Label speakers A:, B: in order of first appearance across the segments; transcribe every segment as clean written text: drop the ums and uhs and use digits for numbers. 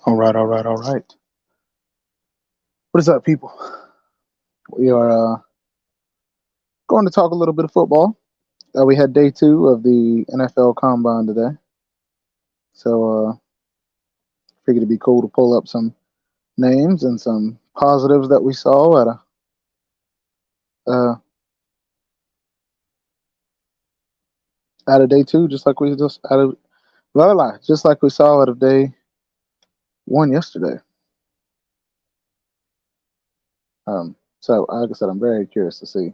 A: All right, all right, all right. What is up, people? We are going to talk a little bit of football. We had day two of the NFL Combine today, so figured it'd be cool to pull up some names and some positives that we saw uh, out of day two, just like we just out of just like we saw out of day one yesterday. So, like I said, I'm very curious to see.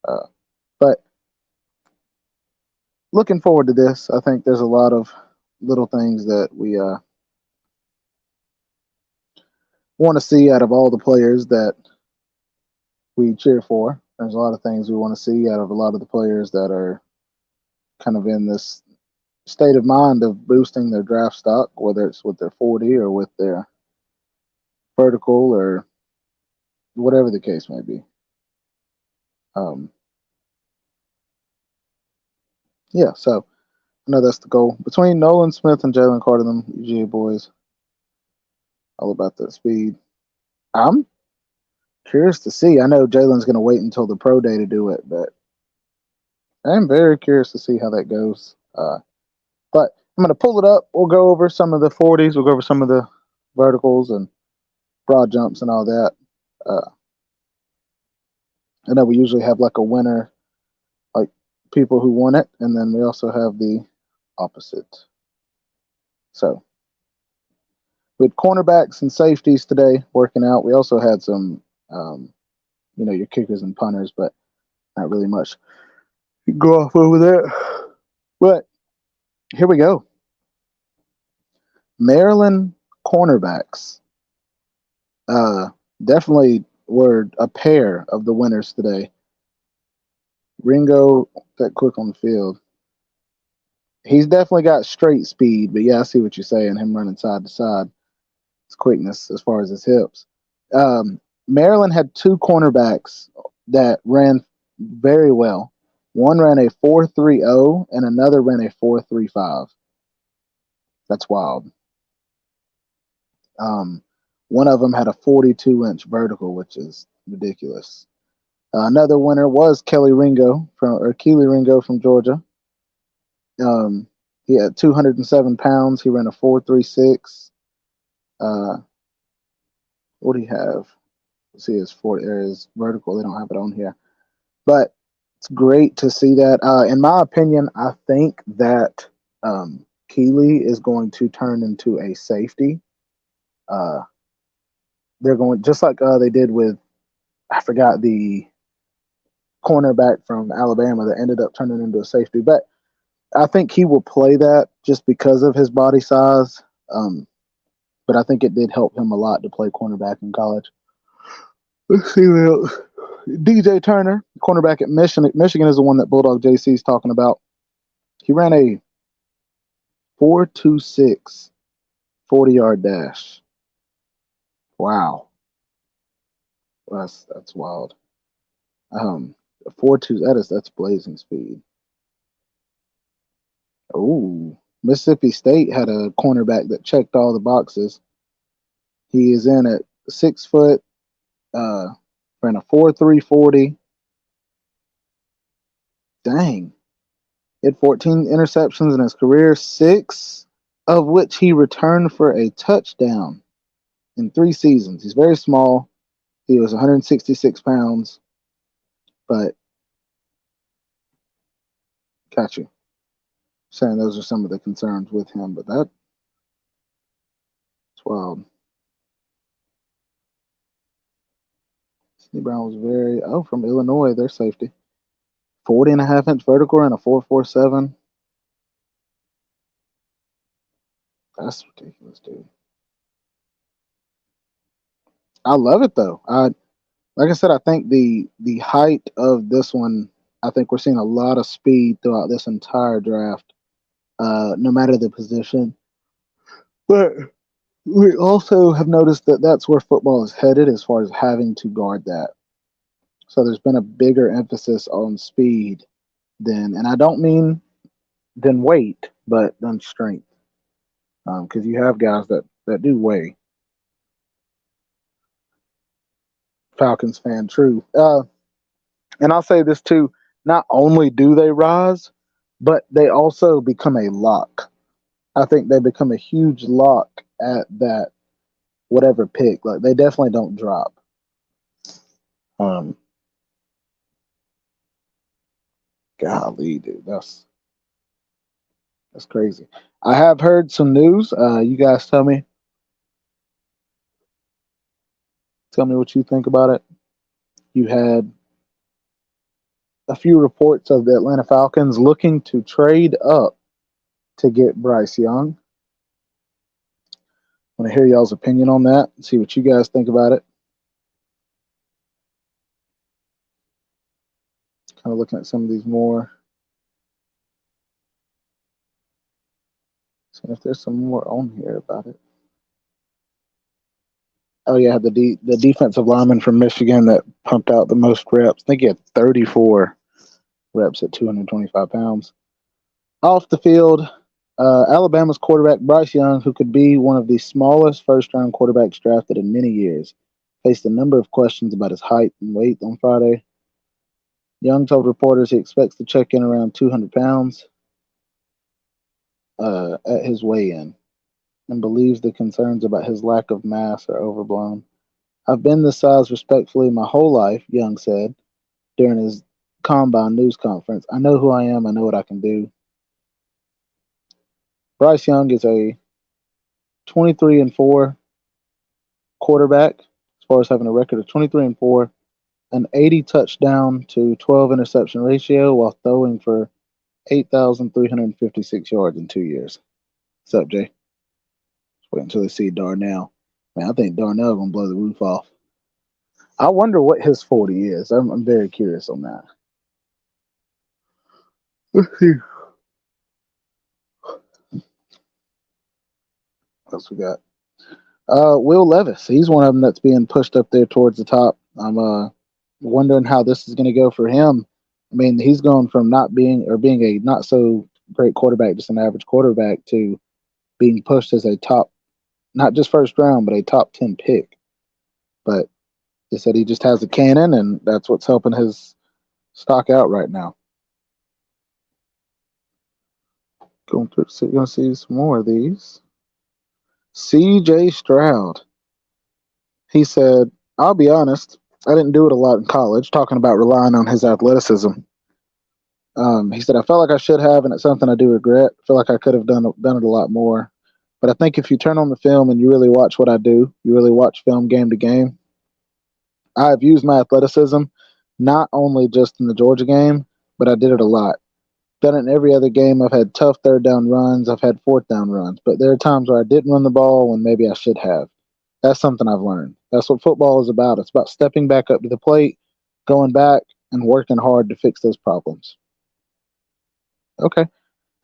A: Uh, but looking forward to this. I think there's a lot of little things that we want to see out of all the players that we cheer for. There's a lot of things we want to see out of a lot of the players that are kind of in this state of mind of boosting their draft stock, whether it's with their 40 or with their vertical or whatever the case may be. Um, yeah, so I know that's the goal. Between Nolan Smith and Jalen Carter, them UGA boys, all about that speed. I'm curious to see. I know Jalen's going to wait until the pro day to do it, but I'm very curious to see how that goes. But I'm going to pull it up. We'll go over some of the 40s. We'll go over some of the verticals and broad jumps and all that. Uh, I know we usually have like a winner, like people who won it, and then we also have the opposite. So with cornerbacks and safeties today working out, we also had some, your kickers and punters, but not really much. You can go off over that. But here we go. Maryland cornerbacks. Uh, Definitely were a pair of the winners today. Ringo, that quick on the field. He's definitely got straight speed, but yeah, I see what you're saying. Him running side to side, his quickness as far as his hips. Maryland had two cornerbacks that ran very well. One ran a 4.30 and another ran a 4.35. That's wild. Um, One of them had a 42-inch vertical, which is ridiculous. Another winner was Keely Ringo from Georgia. He had 207 pounds. He ran a 4.36. Uh, what do you have? Let's see his 40 areas vertical. They don't have it on here, but it's great to see that. In my opinion, I think that Keely is going to turn into a safety. Uh, they're going just like they did with, I forgot the cornerback from Alabama that ended up turning into a safety, but I think he will play that just because of his body size. But I think it did help him a lot to play cornerback in college. Let's see what else. DJ Turner, cornerback at Michigan. Michigan is the one that Bulldog JC is talking about. He ran a 4.26 40-yard dash. Wow, that's wild. 4.2. That's blazing speed. Oh, Mississippi State had a cornerback that checked all the boxes. He is in at 6 foot. Ran a 4.3 40. Dang. He had 14 interceptions in his career, 6 of which he returned for a touchdown in 3 seasons. He's very small. He was 166 pounds, but got you. Saying those are some of the concerns with him, but that's wild. Sidney Brown was from Illinois, their safety. 40.5-inch vertical and a 4.47. That's ridiculous, dude. I love it though. Like I said, I think the height of this one, I think we're seeing a lot of speed throughout this entire draft, no matter the position. But we also have noticed that that's where football is headed as far as having to guard that. So there's been a bigger emphasis on speed and I don't mean than weight, but than strength. because you have guys that do weigh. Falcons fan, true. And I'll say this too: not only do they rise, but they also become a lock. I think they become a huge lock at that whatever pick. Like they definitely don't drop. Um, golly, dude, that's crazy. I have heard some news. You guys tell me what you think about it. You had a few reports of the Atlanta Falcons looking to trade up to get Bryce Young. I want to hear y'all's opinion on that. See what you guys think about it. Kind of looking at some of these more. See if there's some more on here about it. Oh yeah, the defensive lineman from Michigan that pumped out the most reps. I think he had 34 reps at 225 pounds. Off the field, Alabama's quarterback Bryce Young, who could be one of the smallest first-round quarterbacks drafted in many years, faced a number of questions about his height and weight on Friday. Young told reporters he expects to check in around 200 pounds at his weigh-in and believes the concerns about his lack of mass are overblown. I've been this size respectfully my whole life, Young said during his combine news conference. I know who I am. I know what I can do. Bryce Young is a 23-4 quarterback, as far as having a record of 23-4, an 80 touchdown to 12 interception ratio while throwing for 8,356 yards in 2 years. What's up, Jay? Just wait until they see Darnell. Man, I think Darnell gonna blow the roof off. I wonder what his 40 is. I'm very curious on that. Let's see. What else we got? Will Levis. He's one of them that's being pushed up there towards the top. I'm wondering how this is going to go for him. I mean, he's going from not being or being a not so great quarterback, just an average quarterback, to being pushed as a top, not just first round, but a top 10 pick. But they said he just has a cannon, and that's what's helping his stock out right now. Going through, so you're going to see some more of these. C.J. Stroud. He said, I'll be honest, I didn't do it a lot in college, talking about relying on his athleticism. He said, I felt like I should have, and it's something I do regret. I feel like I could have done it a lot more. But I think if you turn on the film and you really watch what I do, you really watch film game to game, I've used my athleticism not only just in the Georgia game, but I did it a lot. Done it in every other game. I've had tough third down runs. I've had fourth down runs. But there are times where I didn't run the ball when maybe I should have. That's something I've learned. That's what football is about. It's about stepping back up to the plate, going back, and working hard to fix those problems. Okay.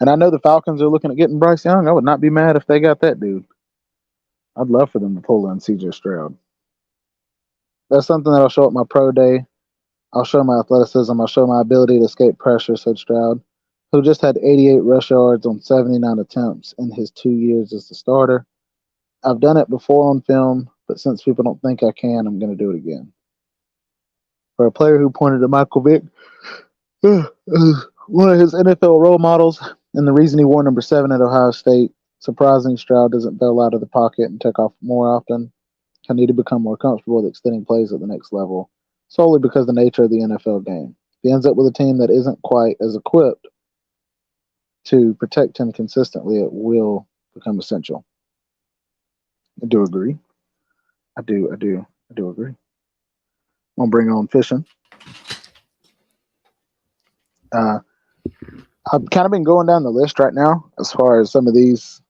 A: And I know the Falcons are looking at getting Bryce Young. I would not be mad if they got that dude. I'd love for them to pull in C.J. Stroud. That's something that'll show up my pro day. I'll show my athleticism. I'll show my ability to escape pressure, said Stroud, who just had 88 rush yards on 79 attempts in his 2 years as the starter. I've done it before on film, but since people don't think I can, I'm going to do it again. For a player who pointed to Michael Vick, one of his NFL role models, and the reason he wore number 7 at Ohio State, surprising Stroud doesn't bail out of the pocket and take off more often. I need to become more comfortable with extending plays at the next level, solely because of the nature of the NFL game. If he ends up with a team that isn't quite as equipped to protect him consistently, it will become essential. I do agree. I do agree. I'm gonna bring on Fishen. I've kind of been going down the list right now as far as some of these.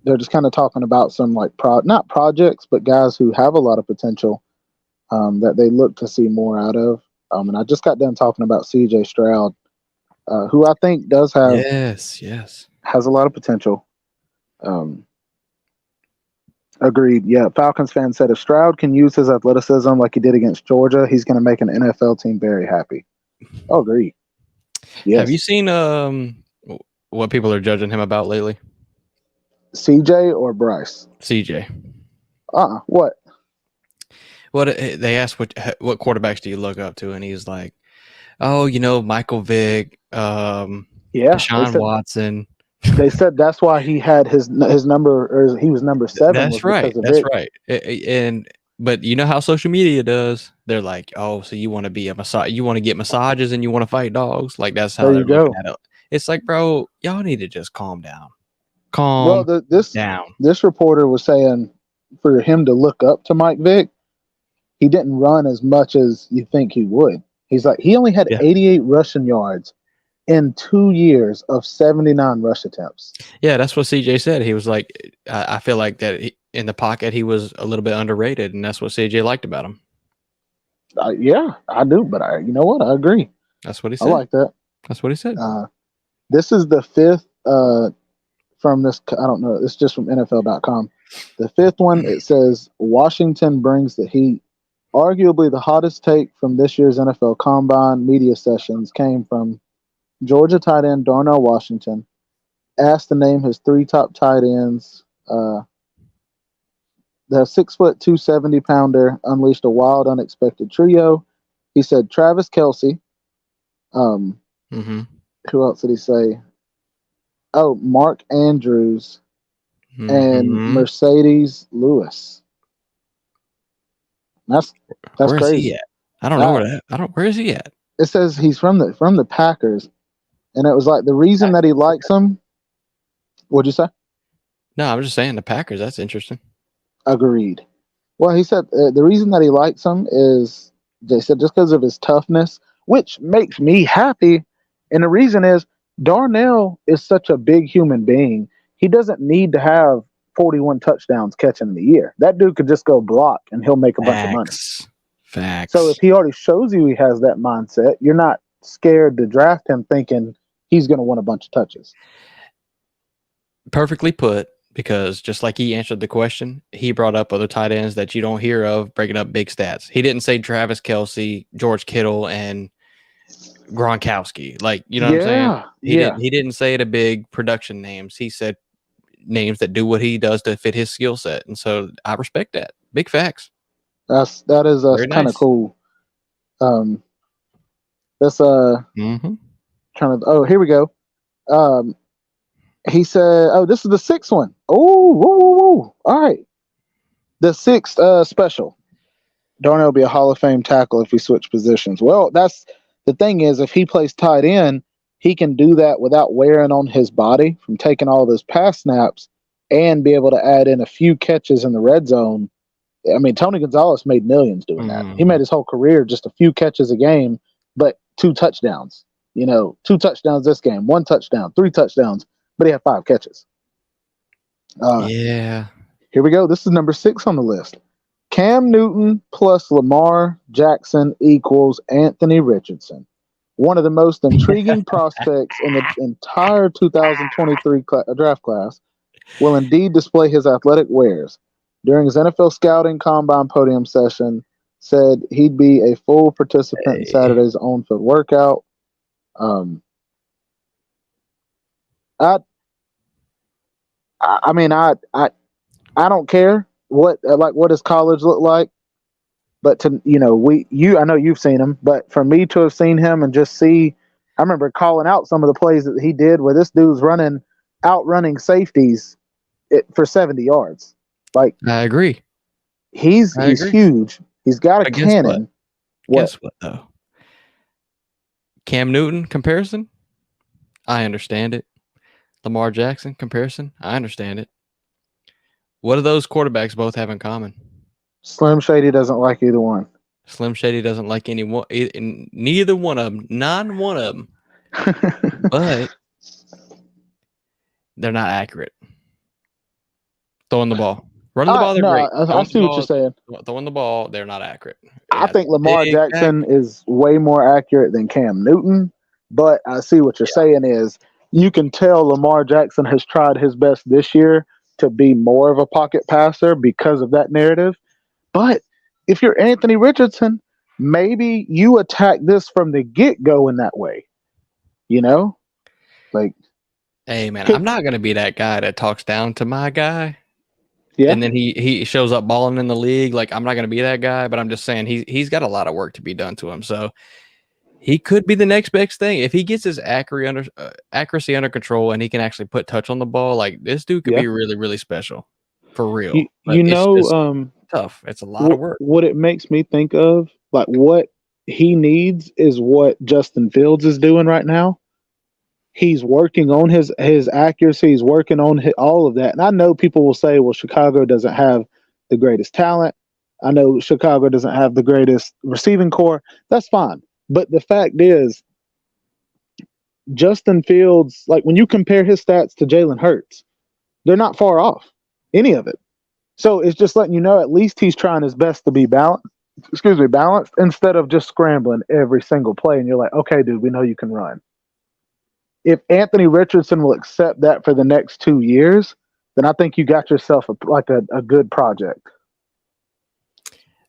A: They're just kind of talking about some like not projects, but guys who have a lot of potential that they look to see more out of. And I just got done talking about C.J. Stroud, who I think does have has a lot of potential. Agreed. Yeah, Falcons fan said if Stroud can use his athleticism like he did against Georgia, he's going to make an NFL team very happy. Oh, agree. Yes.
B: Have you seen what people are judging him about lately?
A: CJ or Bryce?
B: CJ.
A: What?
B: What they asked what quarterbacks do you look up to, and he's like, oh, Michael Vick,
A: Yeah,
B: Deshaun Watson.
A: they said that's why he had his number, or he was number 7 was
B: That's right.
A: because of
B: That's
A: Vic.
B: right. But you know how social media does. They're like, oh, so you want to be a massage? You want to get massages and you want to fight dogs? Like that's how
A: There
B: they're
A: you
B: looking
A: go.
B: at it. It's like, bro, y'all need to just calm down.
A: Well,
B: Calm down.
A: this reporter was saying for him to look up to Mike Vick, he didn't run as much as you think he would. He's like he only had
B: Yeah.
A: 88 rushing yards in 2 years of 79 rush attempts.
B: Yeah, that's what CJ said. He was like, I feel like that in the pocket he was a little bit underrated, and that's what CJ liked about him.
A: Yeah, I do, but you know what? I agree.
B: That's what he said.
A: I like that.
B: That's what he said.
A: This is the 5th from this. I don't know. It's just from NFL.com. The 5th one, it says Washington brings the heat. Arguably the hottest take from this year's NFL Combine media sessions came from Georgia tight end Darnell Washington. Asked to name his 3 top tight ends. The 6', 270-pounder unleashed a wild, unexpected trio. He said Travis Kelce. Who else did he say? Oh, Mark Andrews and Mercedes Lewis. That's
B: where
A: crazy.
B: Is he at? I don't know where is he at?
A: It says he's from the Packers, and it was like the reason that he likes them. What'd you say?
B: No, I'm just saying the Packers. That's interesting.
A: Agreed. Well, he said the reason that he likes him is they said just because of his toughness, which makes me happy. And the reason is Darnell is such a big human being. He doesn't need to have 41 touchdowns catching in the year. That dude could just go block and he'll make a bunch of money.
B: Facts.
A: So if he already shows you he has that mindset, you're not scared to draft him thinking he's going to win a bunch of touches.
B: Perfectly put, because just like he answered the question, he brought up other tight ends that you don't hear of breaking up big stats. He didn't say Travis Kelce, George Kittle, and Gronkowski. Like, you know what I'm saying? He didn't say the big production names. He said names that do what he does to fit his skill set. And so I respect that. Big facts.
A: That is kind of cool. That's trying to. Oh, here we go. He said, "Oh, this is the 6th one. Oh, whoa, whoa, whoa. All right, the 6th special. Darnell will be a Hall of Fame tackle if we switch positions. Well, that's the thing is, if he plays tight end, he can do that without wearing on his body from taking all those pass snaps and be able to add in a few catches in the red zone. I mean, Tony Gonzalez made millions doing that. He made his whole career just a few catches a game, but 2 touchdowns. 2 touchdowns this game, 1 touchdown, 3 touchdowns, but he had 5 catches.
B: Yeah.
A: Here we go. This is number 6 on the list. Cam Newton plus Lamar Jackson equals Anthony Richardson. One of the most intriguing prospects in the entire 2023 draft class will indeed display his athletic wares. During his NFL scouting combine podium session, said he'd be a full participant in Saturday's on-field workout. I mean, I don't care what does college look like, but I know you've seen him, but for me to have seen him and just see, I remember calling out some of the plays that he did where this dude's outrunning safeties for 70 yards. Like,
B: I agree.
A: He's huge. He's got a cannon.
B: Guess what though? Cam Newton comparison, I understand it. Lamar Jackson comparison, I understand it. What do those quarterbacks both have in common?
A: Slim Shady doesn't like either one.
B: Slim Shady doesn't like anyone, neither one of them, not one of them. But they're not accurate. Throwing the ball. Running the ball, they're great.
A: I see what you're saying.
B: Throwing the ball, they're not accurate.
A: I think Lamar Jackson is way more accurate than Cam Newton, but I see what you're saying is you can tell Lamar Jackson has tried his best this year to be more of a pocket passer because of that narrative. But if you're Anthony Richardson, maybe you attack this from the get-go in that way.
B: Hey man, I'm not gonna be that guy that talks down to my guy,
A: Yeah,
B: and then he shows up balling in the league. Like I'm not gonna be that guy, but I'm just saying he's got a lot of work to be done to him. So he could be the next best thing if he gets his accuracy under control and he can actually put touch on the ball. Like this dude could
A: yeah.
B: be really really special, for
A: You
B: real. But
A: you
B: it's
A: know,
B: just tough. It's a lot of work.
A: what it makes me think of, like what he needs is what Justin Fields is doing right now. He's working on his accuracy. He's working on all of that. And I know people will say, "Well, Chicago doesn't have the greatest talent. I know Chicago doesn't have the greatest receiving core." That's fine. But the fact is, Justin Fields, like when you compare his stats to Jalen Hurts, they're not far off any of it. So it's just letting you know at least he's trying his best to be balanced. Excuse me, balanced instead of just scrambling every single play. And you're like, okay, dude, we know you can run. If Anthony Richardson will accept that for the next 2 years, then I think you got yourself a good project.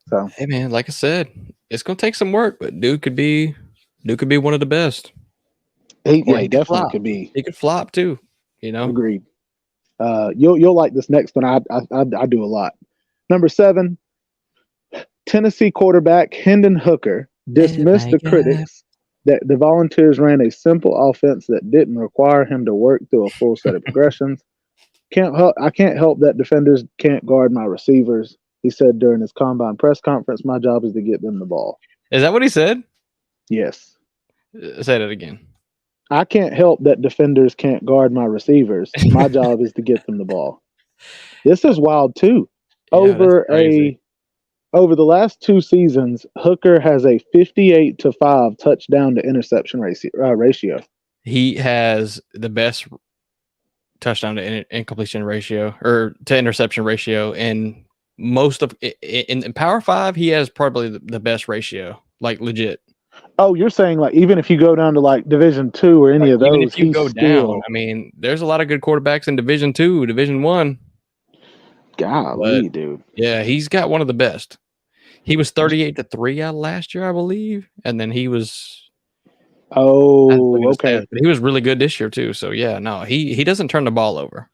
A: So
B: Hey man, like I said, it's gonna take some work, but dude could be one of the best. Or
A: he
B: he could
A: definitely
B: flop.
A: could be.
B: He could flop too. You know.
A: Agreed. You'll like this next one. I do a lot. Number 7, Tennessee quarterback Hendon Hooker
B: Oh
A: dismissed
B: my
A: the
B: god.
A: critics that the Volunteers ran a simple offense that didn't require him to work through a full set of progressions. I can't help that defenders can't guard my receivers. He said during his combine press conference, "My job is to get them the ball."
B: Is that what he said?
A: Yes.
B: Say that again.
A: I can't help that defenders can't guard my receivers. My job is to get them the ball. This is wild too.
B: Yeah, that's crazy.
A: Over the last 2 seasons, Hooker has a 58-5 touchdown to interception ratio.
B: He has the best touchdown to incompletion ratio or to interception ratio in most of in Power Five. He has probably the best ratio, like legit.
A: Oh, you're saying like even if you go down to like Division 2 or any
B: Like
A: of
B: even
A: those,
B: if you
A: he's
B: go down,
A: still
B: I mean, there's a lot of good quarterbacks in Division 2, Division 1, but
A: golly, dude.
B: yeah, he's got one of the best. He was 38-3 out last year, I believe, and then he was. I have to look
A: Oh,
B: at his
A: okay.
B: stats, but he was really good this year too. So yeah, no, he doesn't turn the ball over.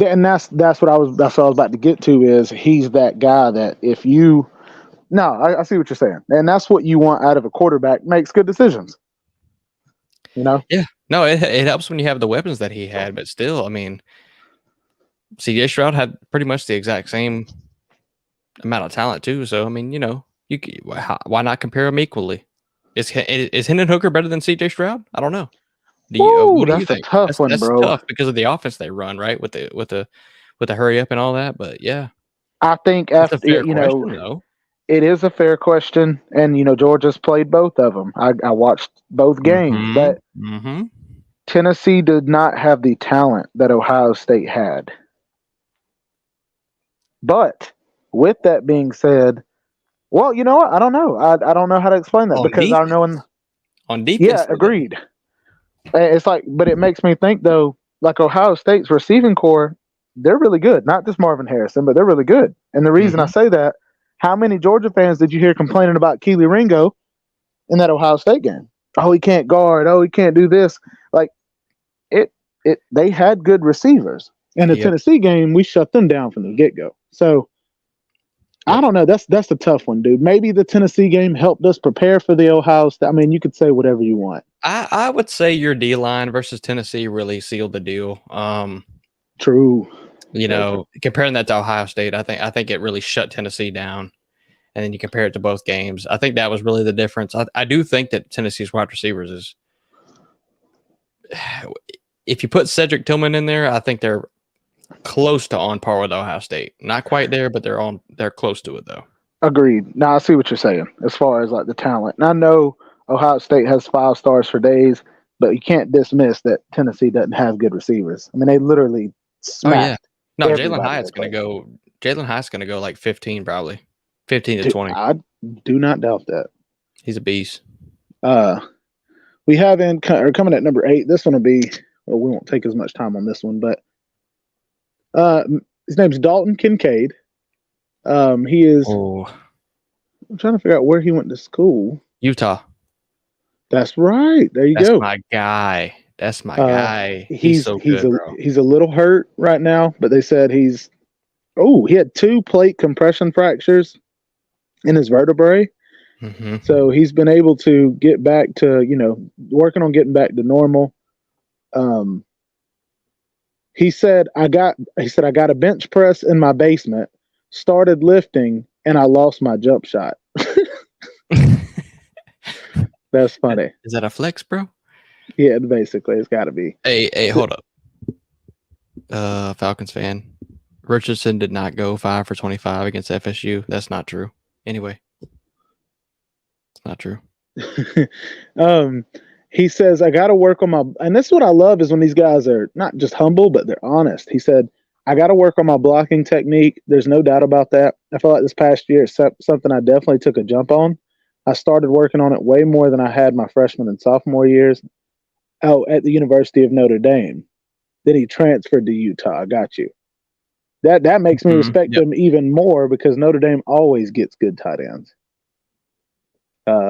A: And that's what I was about to get to is he's that guy that if you no, I see what you're saying. And that's what you want out of a quarterback, makes good decisions. You know?
B: Yeah, no, it helps when you have the weapons that he had, but still, I mean, CJ Stroud had pretty much the exact same amount of talent too. So I mean, why not compare them equally? Is Hendon Hooker better than CJ Stroud? I don't know.
A: Woo,
B: What do you
A: that's a
B: think?
A: tough one,
B: That's
A: bro.
B: tough because of the offense they run, right? With the hurry up and all that. But yeah,
A: I think
B: it's a
A: after
B: fair question though.
A: it is a fair question, and Georgia's played both of them. I watched both games,
B: Mm-hmm.
A: but
B: Mm-hmm.
A: Tennessee did not have the talent that Ohio State had. But with that being said, well, you know what? I don't know. I don't know how to explain that
B: On
A: because I know
B: defense, on defense,
A: yeah, agreed. It's like, but it makes me think though, like Ohio State's receiving core, they're really good. Not just Marvin Harrison, but they're really good. And the reason I
B: mm-hmm.
A: say that, how many Georgia fans did you hear complaining about Keely Ringo in that Ohio State game? Oh, he can't guard. Oh, he can't do this. Like they had good receivers. In the
B: Yep.
A: Tennessee game, we shut them down from the get go. So I don't know. That's a tough one, dude. Maybe the Tennessee game helped us prepare for the Ohio State. I mean, you could say whatever you want.
B: I would say your D line versus Tennessee really sealed the deal.
A: True.
B: Comparing that to Ohio State, I think it really shut Tennessee down. And then you compare it to both games. I think that was really the difference. I do think that Tennessee's wide receivers is, if you put Cedric Tillman in there, I think they're close to on par with Ohio State. Not quite there, but they're close to it though.
A: Agreed. Now I see what you're saying as far as like the talent. And I know Ohio State has 5 stars for days, but you can't dismiss that Tennessee doesn't have good receivers. I mean, they literally
B: Oh yeah.
A: smacked.
B: No,
A: everybody
B: Jalen Hyatt's gonna go like 15 probably. 15 to
A: Dude,
B: 20.
A: I do not doubt that.
B: He's a beast.
A: We have coming at number 8. This one will be, well, we won't take as much time on this one, but his name's Dalton Kincaid. He is.
B: Oh,
A: I'm trying to figure out where he went to school.
B: Utah.
A: That's right. There you
B: That's
A: go.
B: my guy. That's my guy. He's
A: He's
B: so good, bro.
A: he's a little hurt right now, but they said he had 2 plate compression fractures in his vertebrae.
B: Mm-hmm.
A: So he's been able to get back to, working on getting back to normal. Um, he said I got a bench press in my basement, started lifting, and I lost my jump shot. That's funny.
B: Is that a flex, bro?
A: Yeah, basically, it's got to be.
B: Hey, hold up. Falcons fan. Richardson did not go 5 for 25 against FSU. That's not true. Anyway, it's not true.
A: He says, I got to work on and this is what I love is when these guys are not just humble, but they're honest. He said, I got to work on my blocking technique. There's no doubt about that. I feel like this past year, it's something I definitely took a jump on. I started working on it way more than I had my freshman and sophomore years. Oh, at the University of Notre Dame. Then he transferred to Utah. I got you. That makes me respect him even more because Notre Dame always gets good tight ends.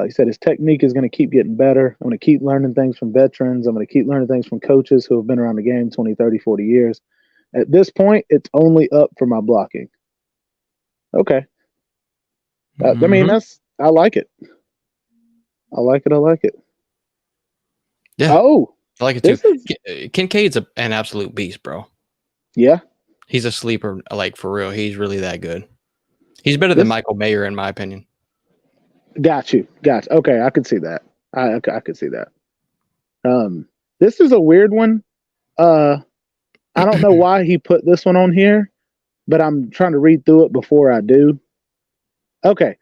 A: He said his technique is going to keep getting better. I'm going to keep learning things from veterans. I'm going to keep learning things from coaches who have been around the game 20, 30, 40 years. At this point, it's only up for my blocking. Okay. I mean, I like it. I like it.
B: Yeah.
A: Oh.
B: I like it too. Kincaid's an absolute beast, bro.
A: Yeah.
B: He's a sleeper, like, for real. He's really that good. He's better than Michael Mayer, in my opinion.
A: Got you. Okay, I could see that. I could see that. This is a weird one. I don't know why he put this one on here, but I'm trying to read through it before I do. Okay.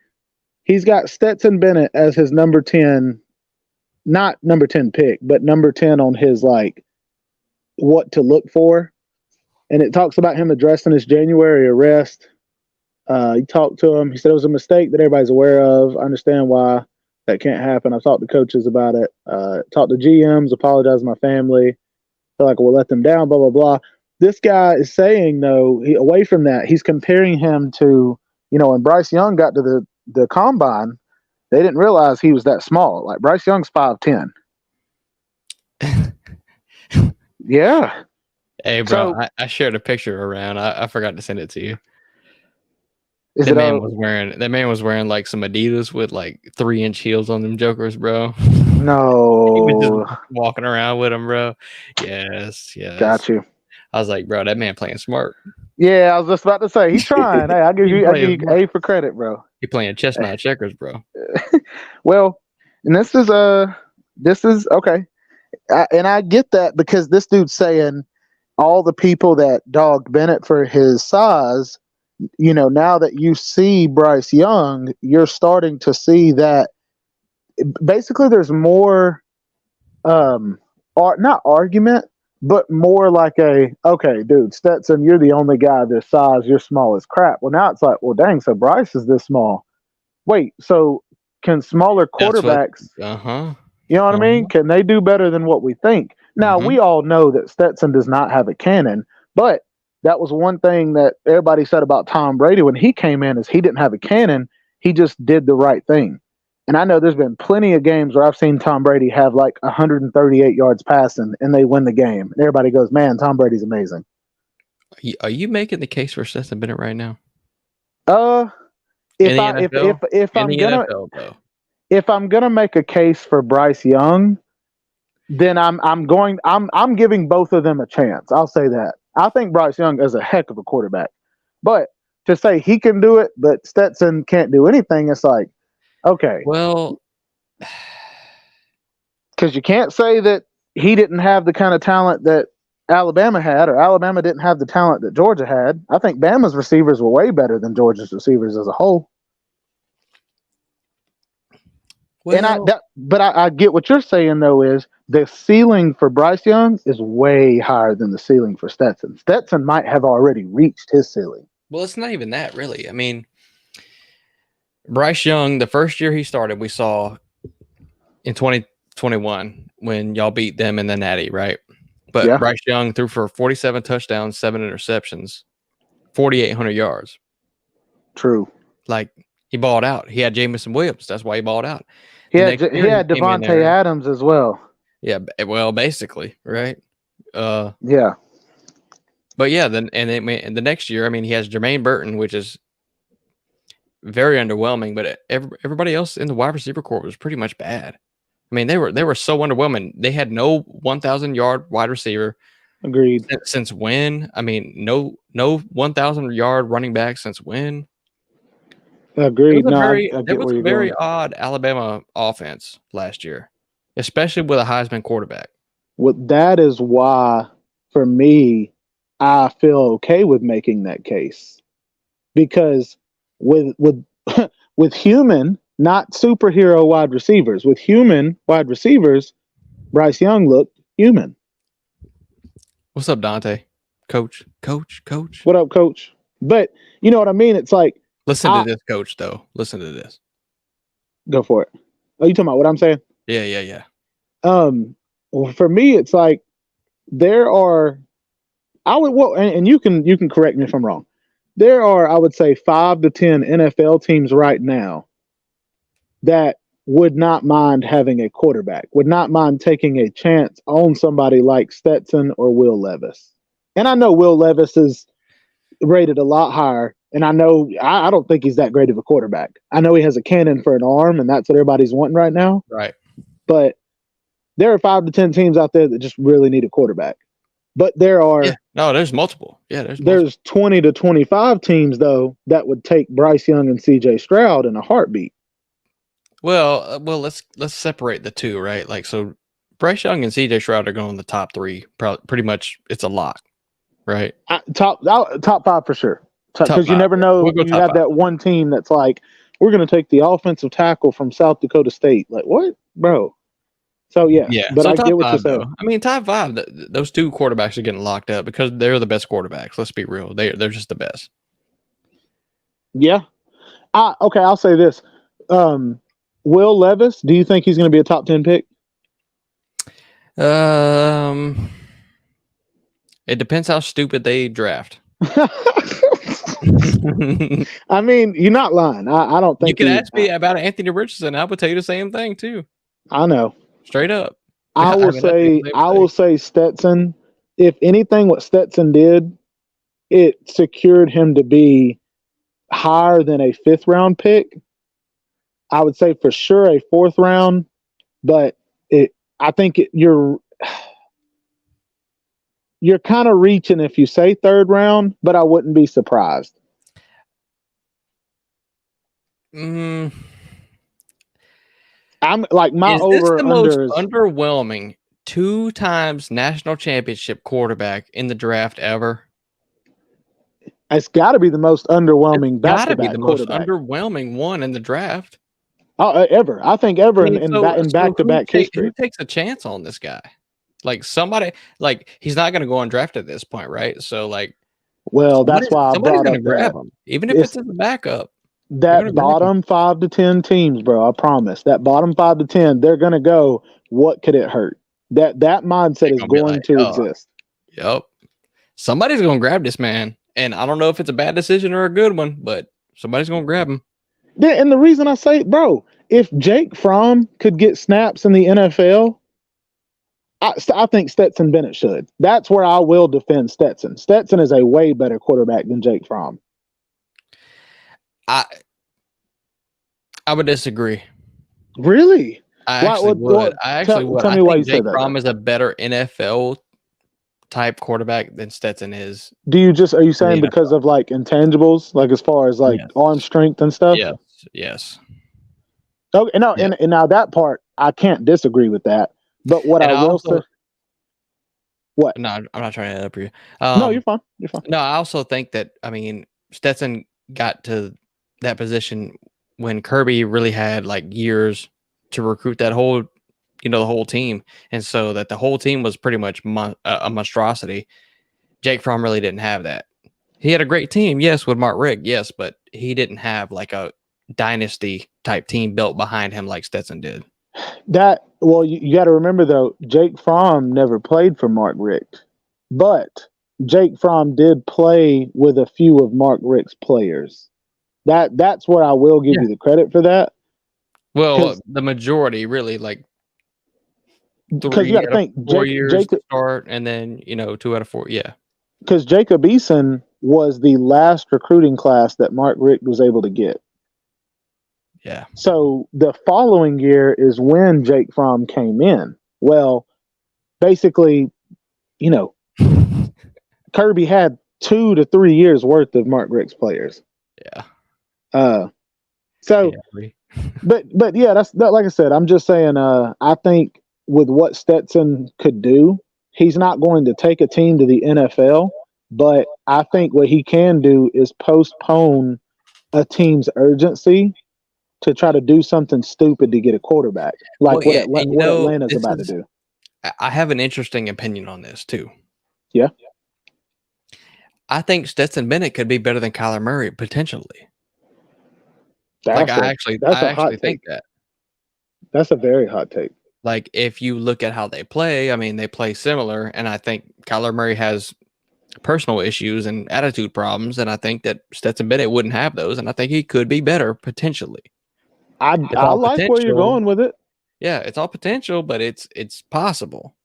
A: He's got Stetson Bennett as his number 10, not number 10 pick, but number 10 on his, like, what to look for. And it talks about him addressing his January arrest. He talked to him. He said it was a mistake that everybody's aware of. I understand why that can't happen. I've talked to coaches about it. Talked to GMs, apologized to my family. Feel like we'll let them down, blah, blah, blah. This guy is saying, though, away from that, he's comparing him to, when Bryce Young got to the combine, they didn't realize he was that small. Like, Bryce Young's 5'10". Yeah.
B: Hey, bro, so, I shared a picture around. I forgot to send it to you. That man was wearing like some Adidas with like 3-inch heels on them jokers, bro.
A: No.
B: He was just walking around with them, bro. Yes.
A: Got you.
B: I was like, bro, that man playing smart.
A: Yeah, I was just about to say he's trying. Hey, I give you A for credit, bro.
B: He playing chestnut checkers, bro.
A: Well, and this is okay, and I get that because this dude's saying all the people that dogged Bennett for his size. Now that you see Bryce Young, you're starting to see that basically there's more, not argument, but more like okay, dude, Stetson, you're the only guy this size, you're small as crap. Well, now it's like, well, dang, so Bryce is this small. Wait, so can smaller quarterbacks, you know what I mean? Can they do better than what we think? Now, we all know that Stetson does not have a cannon, but that was one thing that everybody said about Tom Brady when he came in is he didn't have a cannon. He just did the right thing. And I know there's been plenty of games where I've seen Tom Brady have like 138 yards passing and they win the game. And everybody goes, man, Tom Brady's amazing.
B: Are you making the case for Stetson Bennett right now?
A: If I'm gonna make a case for Bryce Young, then I'm giving both of them a chance. I'll say that. I think Bryce Young is a heck of a quarterback. But to say he can do it, but Stetson can't do anything, it's like, okay.
B: Well,
A: because you can't say that he didn't have the kind of talent that Alabama had, or Alabama didn't have the talent that Georgia had. I think Bama's receivers were way better than Georgia's receivers as a whole. Well, and I get what you're saying, though, is the ceiling for Bryce Young is way higher than the ceiling for Stetson. Stetson might have already reached his ceiling.
B: Well, it's not even that, really. I mean, Bryce Young, the first year he started, we saw in 2021 when y'all beat them in the Natty, right? But yeah. Bryce Young threw for 47 touchdowns, 7 interceptions, 4,800 yards.
A: True.
B: Like, he balled out. He had Jamison Williams. That's why he balled out.
A: He had Devontae Adams as well.
B: Yeah, well, basically, right? Uh,
A: Yeah,
B: but yeah, then and the next year, I mean, he has Jermaine Burton, which is very underwhelming. But everybody else in the wide receiver corps was pretty much bad. I mean, they were so underwhelming. They had no 1,000-yard wide receiver
A: agreed.
B: since when? I mean, no 1,000-yard running back since when?
A: Agreed. No, I
B: There
A: get
B: was
A: where
B: a
A: you're
B: very
A: going.
B: odd Alabama offense last year, especially with a Heisman quarterback.
A: What that is why, for me, I feel okay with making that case because with with human, not superhero wide receivers, with human wide receivers, Bryce Young looked human.
B: What's up, Dante? Coach.
A: What up, coach? But you know what I mean? It's like
B: Listen to
A: I
B: this, coach, though. Listen to this.
A: go for it. Are you talking about what I'm saying?
B: Yeah.
A: Well, for me, it's like there are I would well, and you can correct me if I'm wrong. There are, I would say, 5 to 10 NFL teams right now that would not mind having a quarterback, would not mind taking a chance on somebody like Stetson or Will Levis. And I know Will Levis is rated a lot higher, and I know I don't think he's that great of a quarterback. I know he has a cannon for an arm, and that's what everybody's wanting right now.
B: Right.
A: But there are 5 to 10 teams out there that just really need a quarterback. But
B: Yeah. No, there's multiple. Yeah, there's multiple.
A: there's 20 to 25 teams though that would take Bryce Young and CJ Stroud in a heartbeat.
B: Well, let's separate the two, right? Like, so Bryce Young and CJ Stroud are going in the top three. Pretty much, it's a lock, right?
A: Top five for sure.
B: Top
A: Because you
B: five.
A: never
B: Yeah.
A: know.
B: We'll go
A: You
B: top
A: have
B: five.
A: that one team that's like, we're going to take the offensive tackle from South Dakota State. Like, what, bro? So yeah,
B: Yeah.
A: but
B: So
A: I
B: top
A: get what you're
B: five,
A: saying.
B: though. I mean, top five. Those two quarterbacks are getting locked up because they're the best quarterbacks. Let's be real. They're just the best.
A: Yeah. Okay, I'll say this. Will Levis, do you think he's going to be a top 10 pick?
B: It depends how stupid they draft.
A: I mean, you're not lying. I don't
B: You
A: think
B: could ask me about Anthony Richardson. I would tell you the same thing too.
A: I know.
B: Straight up.
A: I will
B: mean, I'd do
A: say
B: the same
A: I
B: thing.
A: will say Stetson. If anything, what Stetson did, it secured him to be higher than a 5th round pick. I would say for sure a 4th round, but I think you're kind of reaching if you say 3rd round, but I wouldn't be surprised.
B: Mm,
A: I'm like my
B: is this
A: over
B: the most
A: under is
B: underwhelming 2 times national championship quarterback in the draft ever?
A: it's got to be the most
B: It's
A: underwhelming
B: got to be
A: back-to-back
B: the most
A: quarterback
B: underwhelming one in the draft.
A: ever. I think
B: I
A: ever
B: mean,
A: in
B: so
A: back-to-back
B: who
A: history.
B: takes a chance on this guy? Like somebody, like he's not going to go undrafted at this point, right? So like
A: Well, that's why I
B: somebody's
A: brought
B: going to
A: up
B: grab
A: that.
B: him, even if
A: It's
B: it's as a backup. They're going
A: that
B: to grab him.
A: bottom 5 to 10 teams, bro. I promise. That bottom 5 to 10, they're gonna go. What could it hurt? That mindset
B: They're
A: is
B: going to be
A: going
B: like,
A: to
B: oh,
A: exist.
B: yep. Somebody's going to grab this man, and I don't know if it's a bad decision or a good one, but somebody's going to grab him.
A: And the reason I say, bro, if Jake Fromm could get snaps in the NFL, I think Stetson Bennett should. That's where I will defend Stetson. Stetson is a way better quarterback than Jake Fromm.
B: I would disagree.
A: Really?
B: I actually would.
A: Tell
B: I
A: me why you
B: think
A: say
B: Jake
A: that.
B: Fromm
A: Then.
B: is a better NFL type quarterback than Stetson is.
A: Are you
B: In
A: saying
B: the
A: because
B: NFL.
A: of like intangibles, like as far as like
B: Yes.
A: arm strength and stuff?
B: Yes.
A: Okay, no,
B: Yeah.
A: and now that part I can't disagree with that. But what
B: And
A: I
B: I
A: will
B: also
A: say, what?
B: no, I'm not trying to interrupt you.
A: No, you're fine. You're fine.
B: No, I also think that Stetson got to that position when Kirby really had like years to recruit that whole, the whole team, and so that the whole team was pretty much a monstrosity. Jake Fromm really didn't have that. He had a great team, yes, with Mark Richt, yes, but he didn't have like a dynasty type team built behind him like Stetson did.
A: You got to remember though, Jake Fromm never played for Mark Richt, but Jake Fromm did play with a few of Mark Richt's players. That's where I will give you the credit for that.
B: Well, the majority really, like
A: because you got to think
B: 4 years to
A: Jacob,
B: start, and then 2 out of 4. Yeah,
A: because Jacob Eason was the last recruiting class that Mark Richt was able to get.
B: yeah.
A: So the following year is when Jake Fromm came in. Well, basically, you know, Kirby had 2 to 3 years worth of Mark Richt's players.
B: Yeah.
A: So,
B: Yeah,
A: but yeah, like I said. I'm just saying. I think with what Stetson could do, he's not going to take a team to the NFL. But I think what he can do is postpone a team's urgency to try to do something stupid to get a quarterback, like
B: well, yeah, and
A: what Atlanta's about to do.
B: I have an interesting opinion on this too.
A: Yeah,
B: I think Stetson Bennett could be better than Kyler Murray potentially. Like
A: that's
B: I
A: a hot
B: actually think
A: take.
B: that.
A: That's a very hot take.
B: Like if you look at how they play, I mean, they play similar, and I think Kyler Murray has personal issues and attitude problems, and I think that Stetson Bennett wouldn't have those, and I think he could be better potentially. It's
A: I
B: all
A: like where you're
B: potential.
A: going with it.
B: Yeah, it's all potential, but it's possible.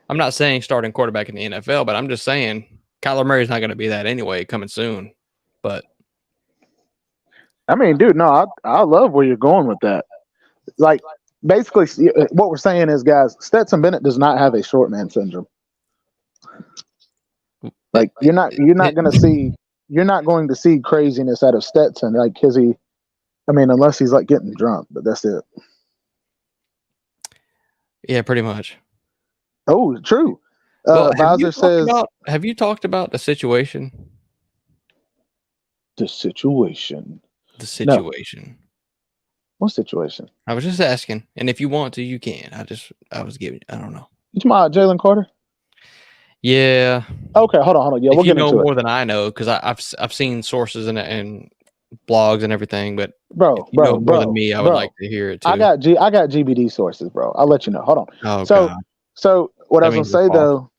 B: I'm not saying starting quarterback in the NFL, but I'm just saying Kyler Murray's not going to be that anyway coming soon. But
A: I mean, dude, no, I love where you're going with that. Like, basically, what we're saying is, guys, Stetson Bennett does not have a short man syndrome. Like, you're not going to see craziness out of Stetson. Like, unless he's like getting drunk, but that's it.
B: Yeah, pretty much.
A: Oh, true.
B: Well,
A: Bowser says,
B: have you talked about the situation?
A: The situation.
B: The situation.
A: No. What situation?
B: I was just asking, and if you want to, you can. I was giving. I don't know.
A: You talking about Jalen Carter?
B: Yeah.
A: Okay, hold on. Yeah, we'll get into it.
B: You know more than I know because I've seen sources and blogs and everything, but
A: bro,
B: more than me, I would like to hear it too.
A: I got GBD sources, bro. I'll let you know. Hold on.
B: Oh,
A: God. So what I was gonna say though,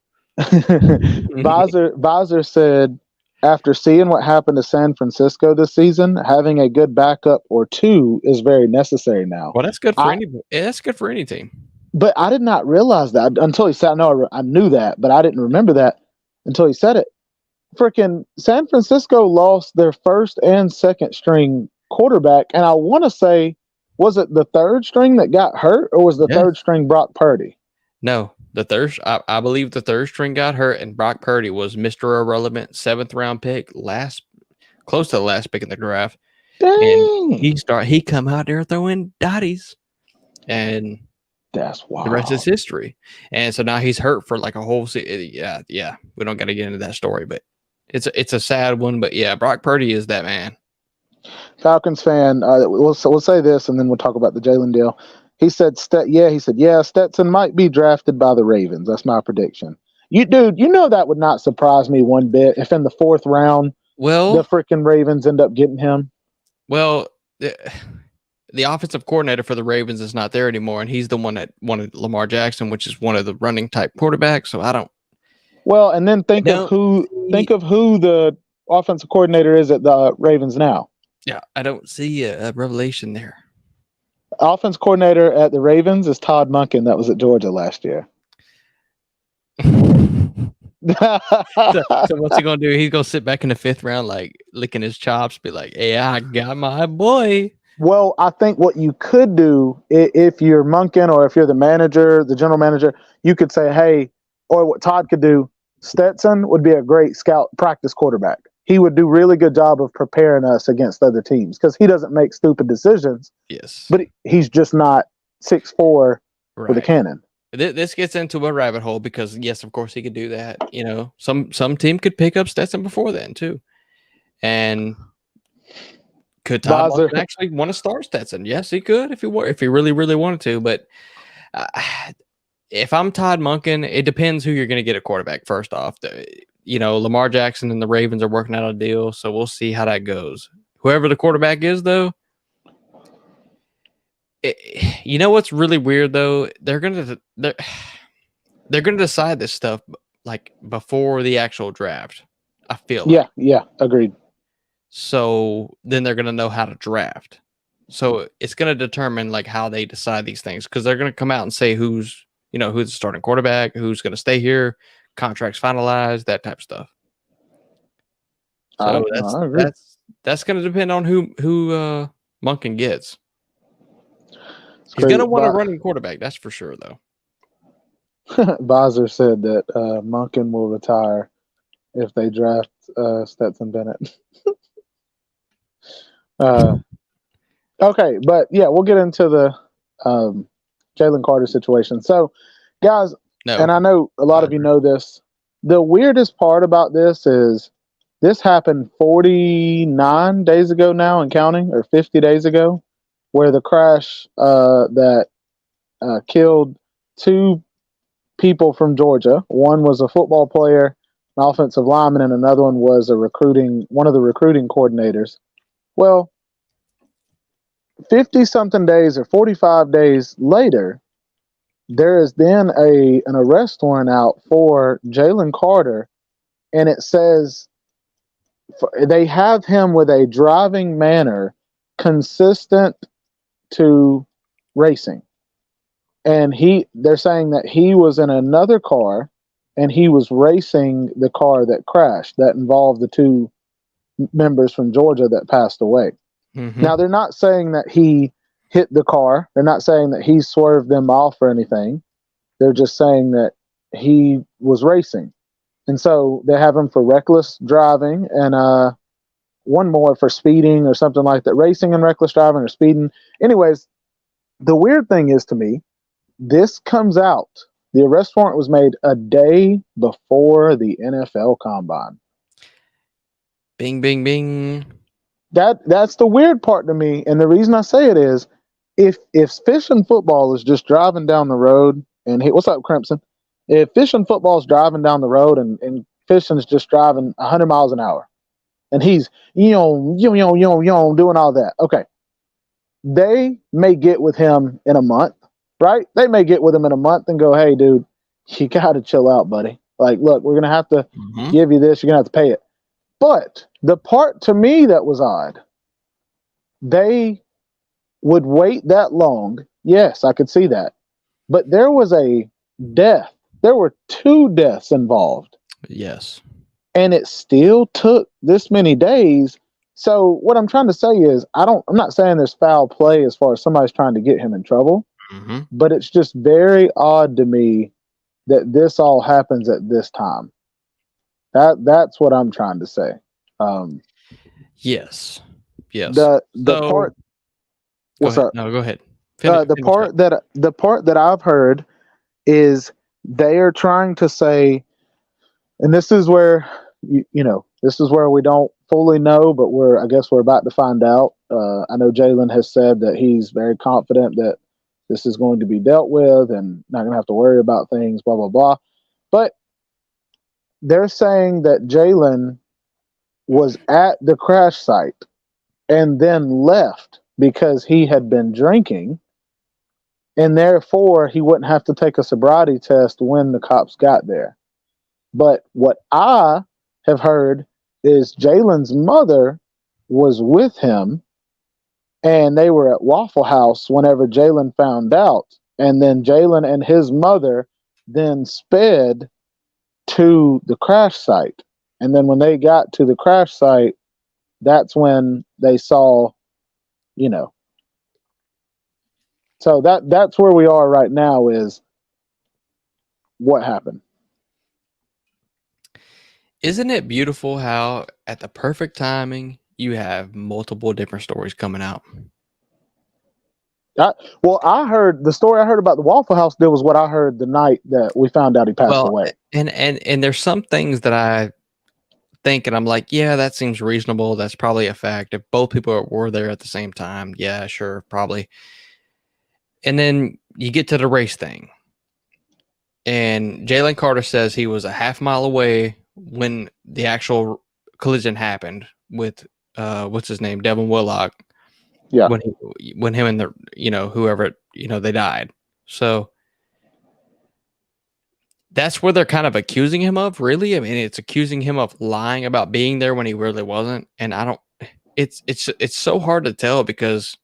A: Bowser said after seeing what happened to San Francisco this season, having a good backup or two is very necessary now.
B: Well, that's good for that's good for any team.
A: But I did not realize that until he said. No, I knew that, but I didn't remember that until he said it. Freaking San Francisco lost their first and second string quarterback, and I want to say, was it the third string that got hurt, or was the third string Brock Purdy?
B: No, I believe the third string got hurt, and Brock Purdy was Mr. Irrelevant, 7th round pick, close to the last pick in the draft.
A: Dang.
B: And he come out there throwing dotties, and
A: that's wild.
B: The rest is history. And so now he's hurt for like a whole season. Yeah. We don't got to get into that story, but it's a sad one. But yeah, Brock Purdy is that man.
A: Falcons fan. We'll say this, and then we'll talk about the Jalen deal. He said, Stetson might be drafted by the Ravens. That's my prediction. That would not surprise me one bit if in the 4th round, the freaking Ravens end up getting him.
B: Well, the offensive coordinator for the Ravens is not there anymore, and he's the one that wanted Lamar Jackson, which is one of the running type quarterbacks. So I don't.
A: Well, and then think of who the offensive coordinator is at the Ravens now.
B: Yeah, I don't see a revelation there.
A: Offense coordinator at the Ravens is Todd Monken. That was at Georgia last year.
B: So what's he gonna do? He's gonna sit back in the 5th round, like licking his chops, be like, "Hey, I got my boy."
A: Well, I think what you could do if you're Monken or if you're the manager, the general manager, you could say, "Hey," or what Todd could do. Stetson would be a great scout practice quarterback. He would do really good job of preparing us against other teams because he doesn't make stupid decisions.
B: Yes,
A: but he's just not 6'4" with a cannon.
B: This gets into a rabbit hole because yes, of course he could do that. Some team could pick up Stetson before then too, and could Todd Monken actually want to start Stetson? Yes, he could if he really wanted to. But if I'm Todd Monken, it depends who you're going to get a quarterback. First off, Lamar Jackson and the Ravens are working out a deal, so we'll see how that goes. Whoever the quarterback is, though. What's really weird though? They're gonna decide this stuff like before the actual draft. I feel
A: yeah, agreed.
B: So then they're gonna know how to draft. So it's gonna determine like how they decide these things because they're gonna come out and say who's who's the starting quarterback, who's going to stay here, contracts finalized, that type of stuff. So
A: I agree.
B: that's going to depend on who Monken gets.
A: It's
B: He's going to
A: crazy.
B: want a running quarterback, that's for sure, though.
A: Bowser said that Monken will retire if they draft Stetson Bennett. Okay, but yeah, we'll get into the Jalen Carter situation. So, guys,
B: No,
A: and I know a lot of you know this. The weirdest part about this is this happened 49 days ago now and counting, or 50 days ago, where the crash that killed two people from Georgia. One was a football player, an offensive lineman, and another one was one of the recruiting coordinators. Well, 50 something days or 45 days later, there is then an arrest warrant out for Jalen Carter, and it says they have him with a driving manner consistent to racing. And they're saying that he was in another car and he was racing the car that crashed that involved the two members from Georgia that passed away.
B: Mm-hmm.
A: Now, they're not saying that he hit the car. They're not saying that he swerved them off or anything. They're just saying that he was racing. And so they have him for reckless driving and one more for speeding or something like that. Racing and reckless driving or speeding. Anyways, the weird thing is to me, this comes out. The arrest warrant was made a day before the NFL Combine.
B: Bing, bing, bing.
A: That's the weird part to me, and the reason I say it is, if Fishen football is just driving down the road, and what's up, Crimson? If Fishen football is driving down the road and Fishen's just driving 100 miles an hour, and he's doing all that, okay, they may get with him in a month, right? They may get with him in a month and go, hey, dude, you got to chill out, buddy. Like, look, we're going to have to give you this. You're going to have to pay it. But the part to me that was odd, they would wait that long. Yes, I could see that. But there was a death. There were two deaths involved.
B: Yes.
A: And it still took this many days. So what I'm trying to say is I'm not saying there's foul play as far as somebody's trying to get him in trouble.
B: Mm-hmm.
A: But it's just very odd to me that this all happens at this time. That's what I'm trying to say.
B: Yes.
A: The part. What's up?
B: No, go ahead.
A: The part that I've heard is they are trying to say, and this is where this is where we don't fully know, but I guess we're about to find out. I know Jalen has said that he's very confident that this is going to be dealt with and not going to have to worry about things, blah, blah, blah. But they're saying that Jalen was at the crash site and then left because he had been drinking, and therefore he wouldn't have to take a sobriety test when the cops got there. But what I have heard is Jalen's mother was with him, and they were at Waffle House whenever Jalen found out. And then Jalen and his mother then sped to the crash site. And then when they got to the crash site, that's when they saw, So that's where we are right now is what happened.
B: Isn't it beautiful how at the perfect timing you have multiple different stories coming out?
A: I heard the story I heard about the Waffle House deal was what I heard the night that we found out he passed away.
B: And there's some things that I think and I'm like, yeah, that seems reasonable. That's probably a fact. If both people were there at the same time, yeah, sure, probably. And then you get to the race thing. And Jalen Carter says he was a half mile away when the actual collision happened with what's his name, Devin Willock.
A: Yeah.
B: When him and the whoever they died. So that's where they're kind of accusing him of. Really, I mean, it's accusing him of lying about being there when he really wasn't. And I don't. It's so hard to tell because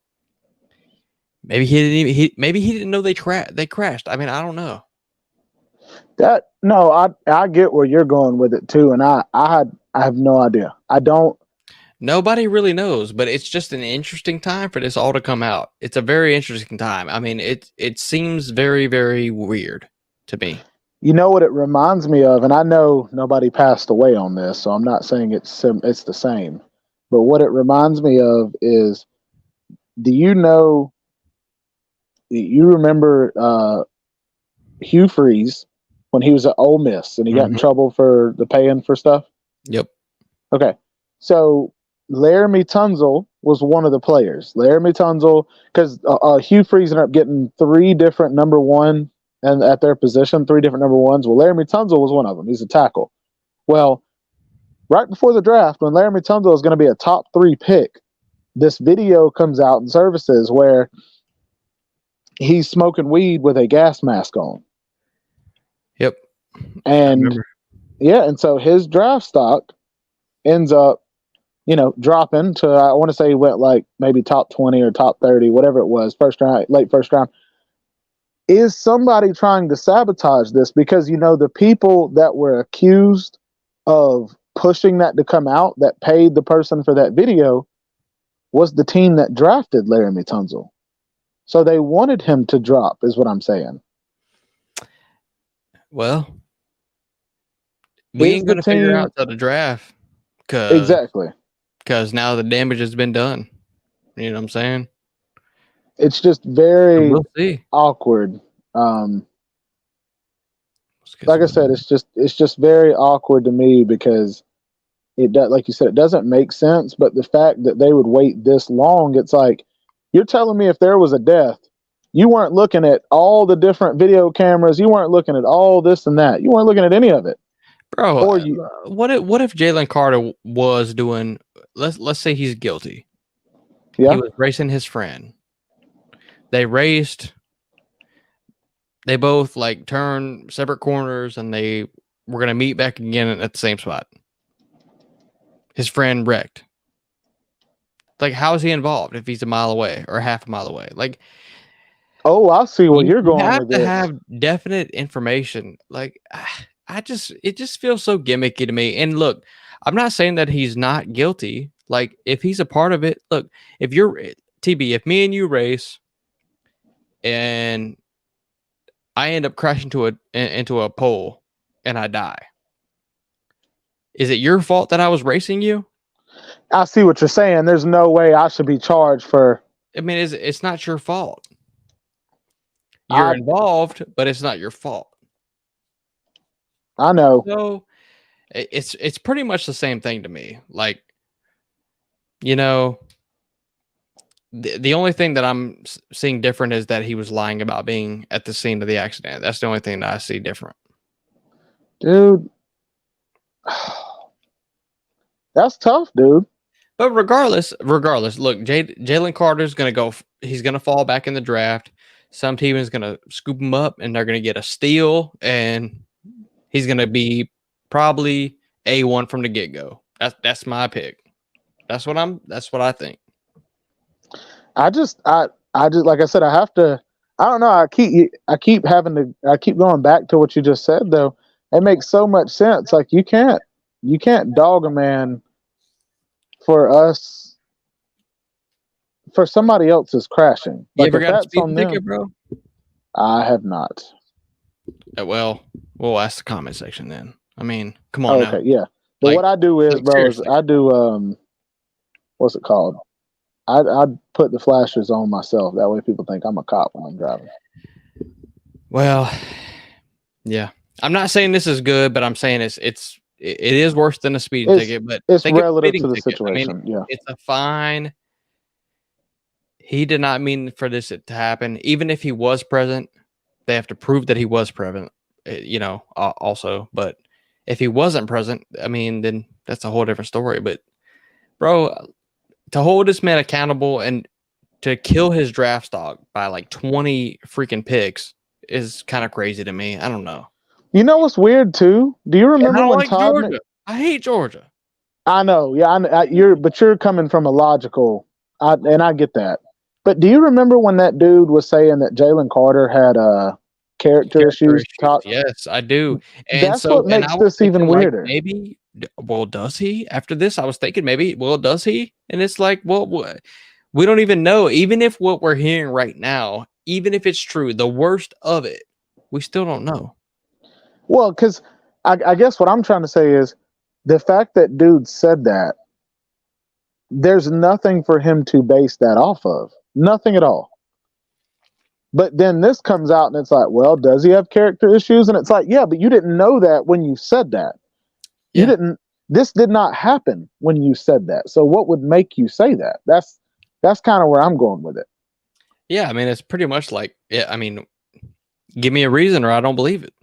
B: maybe he didn't know they crashed. I mean, I don't know.
A: That no, I get where you're going with it too, and I have no idea. I don't.
B: Nobody really knows, but it's just an interesting time for this all to come out. It's a very interesting time. I mean, it seems very, very weird to me.
A: You know what it reminds me of, and I know nobody passed away on this, so I'm not saying it's the same. But what it reminds me of is, do you know? You remember Hugh Freeze when he was at Ole Miss and he got in
B: Mhm.
A: trouble for the paying for stuff?
B: Yep.
A: Okay, so Laramie Tunzel was one of the players. Laramie Tunzel, because Hugh Freeze ended up getting three different number one and at their position, three different number ones. Well, Laramie Tunzel was one of them. He's a tackle. Well, right before the draft, when Laramie Tunzel is going to be a top 3 pick, this video comes out in services where he's smoking weed with a gas mask on.
B: Yep. I
A: And
B: remember.
A: yeah, and so his draft stock ends up, dropping to, I want to say he went like maybe top 20 or top 30, whatever it was, first round, late first round. Is somebody trying to sabotage this? Because, the people that were accused of pushing that to come out, that paid the person for that video, was the team that drafted Laramie Tunzel. So they wanted him to drop, is what I'm saying.
B: Well, we
A: Is
B: ain't
A: the
B: gonna figure
A: team
B: out till the draft
A: exactly?
B: because now the damage has been done. You know what I'm saying?
A: It's just
B: And
A: very
B: we'll see.
A: awkward. Like I said, it's just very awkward to me because it does, like you said, it doesn't make sense. But the fact that they would wait this long, it's like you're telling me if there was a death, you weren't looking at all the different video cameras, you weren't looking at all this and that, you weren't looking at any of it,
B: Bro,
A: or you,
B: what if Jalen Carter was doing? Let's say he's guilty.
A: yeah.
B: He was racing his friend. They raced. They both like turned separate corners, and they were gonna meet back again at the same spot. His friend wrecked. Like, how is he involved if he's a mile away or half a mile away? Like,
A: Oh, I see where you're
B: you
A: going
B: have
A: with
B: to
A: this.
B: have definite information. Like, it just feels so gimmicky to me. And look, I'm not saying that he's not guilty. Like, if he's a part of it, look, if you're TB, if me and you race and I end up crashing into a pole and I die, is it your fault that I was racing you?
A: I see what you're saying. There's no way I should be charged for.
B: I mean, it's not your fault.
A: I
B: You're involved, but it's not your fault.
A: I know.
B: So it's pretty much the same thing to me. Like, the only thing that I'm seeing different is that he was lying about being at the scene of the accident. That's the only thing that I see different.
A: Dude. That's tough, dude.
B: But regardless, look, Jalen Carter's gonna go. He's gonna fall back in the draft. Some team is gonna scoop him up, and they're gonna get a steal, and he's gonna be probably A1 from the get go. That's my pick. That's what I think.
A: I just like I said, I have to. I don't know. I keep going back to what you just said though. It makes so much sense. Like you can't dog a man for somebody else's crashing.
B: You
A: Like
B: ever
A: if
B: got a
A: that's
B: speeding
A: on
B: ticket,
A: them,
B: bro?
A: I have not.
B: Well, we'll ask the comment section then. I mean, come on
A: Oh,
B: now.
A: okay, yeah. But
B: Like,
A: what I do is, bro, is
B: seriously.
A: I do what's it called? I put the flashers on myself. That way people think I'm a cop when I'm driving.
B: Well, yeah. I'm not saying this is good, but I'm saying it is worse than a speeding ticket. But
A: It's
B: think of a
A: relative
B: speeding
A: to the
B: ticket. I mean,
A: situation. Yeah.
B: it's a fine. He did not mean for this to happen. Even if he was present, they have to prove that he was present. Also, but if he wasn't present, I mean, then that's a whole different story. But, bro, to hold this man accountable and to kill his draft stock by like 20 freaking picks is kind of crazy to me. I don't know.
A: You know what's weird too? Do you
B: And I
A: remember
B: don't
A: when
B: like Georgia. I hate Georgia.
A: I know, yeah, you're coming from a logical, and I get that. But do you remember when that dude was saying that Jalen Carter had character issues.
B: Yes, I do. And
A: That's what
B: and I
A: makes
B: was
A: this even
B: thinking like
A: weirder.
B: maybe, well, does he? After this, I was thinking maybe, well, does he? And it's like, well, we don't even know. Even if what we're hearing right now, even if it's true, the worst of it, we still don't know.
A: Well, because I guess what I'm trying to say is the fact that dude said that, there's nothing for him to base that off of. Nothing at all. But then this comes out and it's like, well, does he have character issues? And it's like, yeah, but you didn't know that when you said that. You didn't. This did not happen when you said that. So what would make you say that? That's kind of where I'm going with it.
B: Yeah, I mean, it's pretty much like, yeah, I mean, give me a reason or I don't believe it.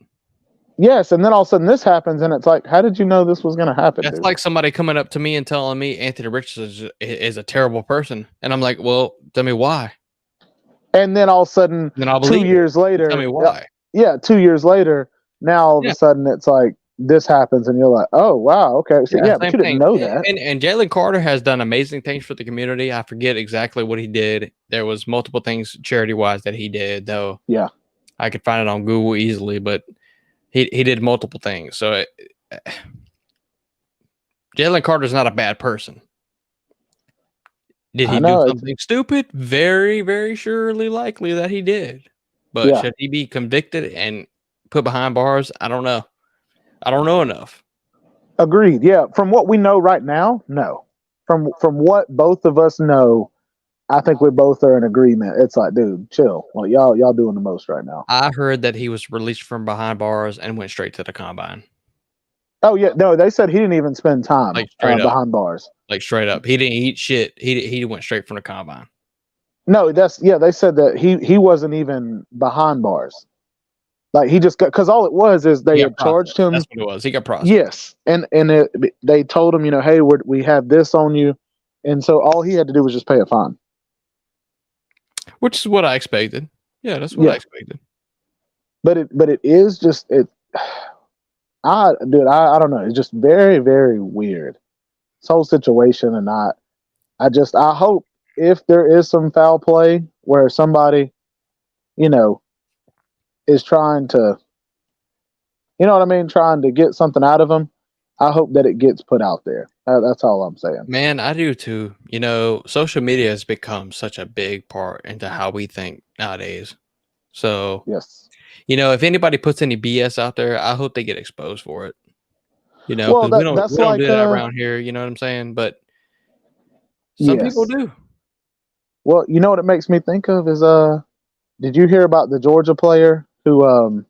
A: Yes, and then all of a sudden this happens, and it's like, how did you know this was going to happen?
B: That's
A: dude?
B: like somebody coming up to me and telling me Anthony Richardson is a terrible person, and I'm like, well, tell me why.
A: And then all of a sudden,
B: Then I'll
A: 2
B: believe
A: years later,
B: tell me why.
A: Yeah, 2 years later, now all of a sudden it's like this happens, and you're like, oh wow, okay, so yeah, but you didn't know that.
B: And Jalen Carter has done amazing things for the community. I forget exactly what he did. There was multiple things charity wise that he did, though.
A: Yeah,
B: I could find it on Google easily, but he did multiple things. So Jalen Carter's not a bad person. Did he do something stupid? Very, very surely likely that he did. But should he be convicted and put behind bars? I don't know. I don't know enough.
A: Agreed. Yeah, from what we know right now, no. From what both of us know, I think we both are in agreement. It's like, dude, chill. Well, y'all doing the most right now.
B: I heard that he was released from behind bars and went straight to the combine.
A: Oh yeah, no, they said he didn't even spend time behind bars.
B: Like straight up, he didn't eat shit. He went straight from the combine.
A: No, they said that he wasn't even behind bars. Like he just got, because all it was is they had charged him.
B: That's what it was. He got processed.
A: Yes, and they told him, hey, we have this on you, and so all he had to do was just pay a fine.
B: Which is what I expected. Yeah, that's what I expected.
A: But it is just it. I don't know. It's just very, very weird. This whole situation, and I hope if there is some foul play where somebody, is trying to, what I mean, trying to get something out of them, I hope that it gets put out there. That's all I'm saying.
B: Man, I do too. Social media has become such a big part into how we think nowadays. So
A: yes,
B: if anybody puts any BS out there, I hope they get exposed for it.
A: Well,
B: we don't do that around here. You know what I'm saying? But some people do.
A: Well, you know what it makes me think of is did you hear about the Georgia player who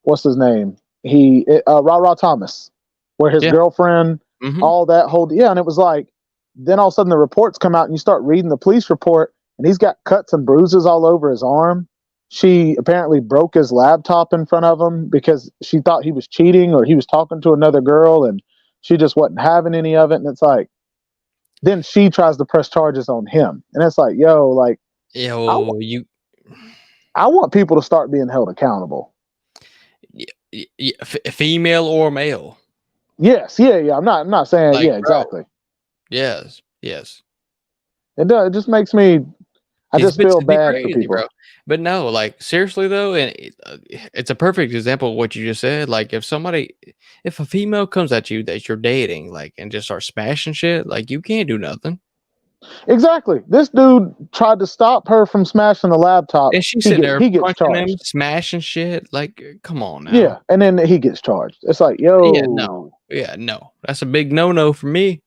A: what's his name? Ra Thomas, where his girlfriend, all that whole and it was like, then all of a sudden the reports come out and you start reading the police report and he's got cuts and bruises all over his arm. She apparently broke his laptop in front of him because she thought he was cheating or he was talking to another girl and she just wasn't having any of it. And it's like, then she tries to press charges on him. And it's like, I want people to start being held accountable.
B: Female or male.
A: Yes. Yeah. I'm not saying, exactly.
B: Yes.
A: It does. It just makes me, I just feel bad for people.
B: Bro. But no, like seriously though, and it's a perfect example of what you just said. Like if a female comes at you that you're dating, like, and just start smashing shit, like you can't do nothing.
A: Exactly. This dude tried to stop her from smashing the laptop,
B: and she's sitting there punching him, smashing shit. Like, come on now.
A: Yeah, and then he gets charged. It's like,
B: no, that's a big no for me.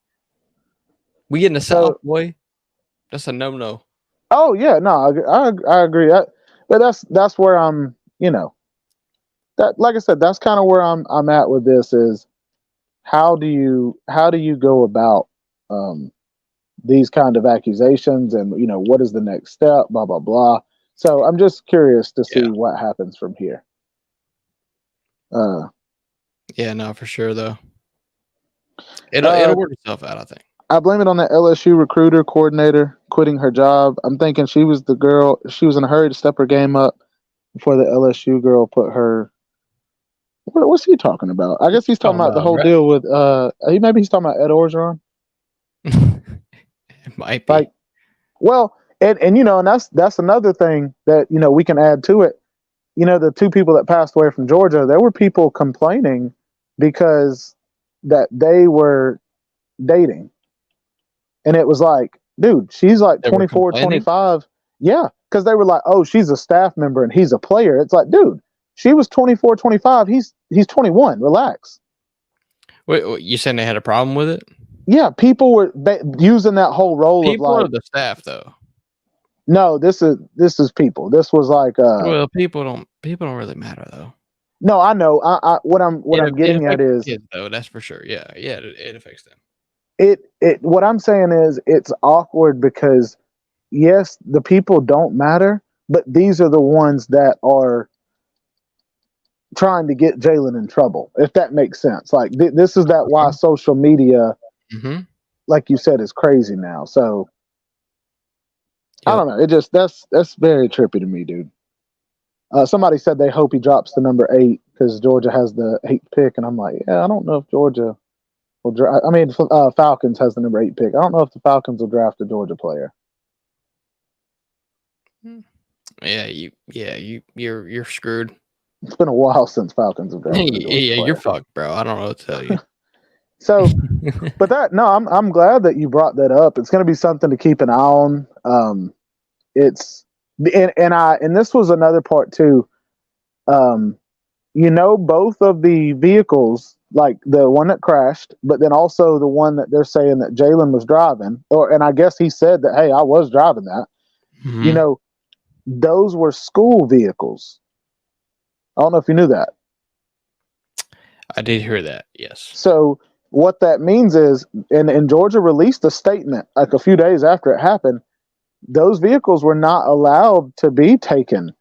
B: We get in the South, boy. That's a no.
A: Oh yeah, no, I agree. But that's where I'm, that, like I said, that's kind of where I'm at with this is how do you go about these kind of accusations and what is the next step, blah blah blah. So I'm just curious to see what happens from here.
B: Yeah, no, for sure though. It'll work itself out, I think.
A: I blame it on the LSU recruiter coordinator quitting her job. I'm thinking she was the girl. She was in a hurry to step her game up before the LSU girl put her. What's he talking about? I guess he's talking about the whole deal with. Maybe he's talking about Ed Orgeron.
B: It might be.
A: And and that's another thing that we can add to it. the two people that passed away from Georgia, there were people complaining because that they were dating. And it was like, dude, she's like
B: They were
A: 24,
B: complaining.
A: 25. Yeah. Because they were like, oh, she's a staff member and he's a player. It's like, dude, she was 24, 25. He's 21. Relax.
B: Wait, you saying they had a problem with it?
A: Yeah. People were using that whole role
B: People
A: of
B: or
A: like,
B: the staff though?
A: no, this is people. This was like,
B: Well, people don't really matter though.
A: no, I know. What I'm
B: It
A: getting at
B: affects
A: is
B: kids though. That's for sure. Yeah, it affects them.
A: what I'm saying is it's awkward because yes, the people don't matter, but these are the ones that are trying to get Jalen in trouble, if that makes sense. Like this is that why social media, like you said, is crazy now. So I don't know. It just that's very trippy to me, dude. Somebody said they hope he drops the number 8 because Georgia has the 8th pick, and I'm like, yeah, I don't know if Georgia will draft. I mean, Falcons has the number 8 pick. I don't know if the Falcons will draft a Georgia player.
B: Yeah, you're screwed.
A: It's been a while since Falcons have drafted a Georgia player.
B: You're fucked, bro. I don't know what to tell you.
A: So, but I'm glad that you brought that up. It's going to be something to keep an eye on. It's and this was another part too. Both of the vehicles, like the one that crashed, but then also the one that they're saying that Jalen was driving, and I guess he said that, hey, I was driving that.
B: Mm-hmm.
A: Those were school vehicles. I don't know if you knew that.
B: I did hear that. Yes.
A: So what that means is, and Georgia released a statement like a few days after it happened, those vehicles were not allowed to be taken,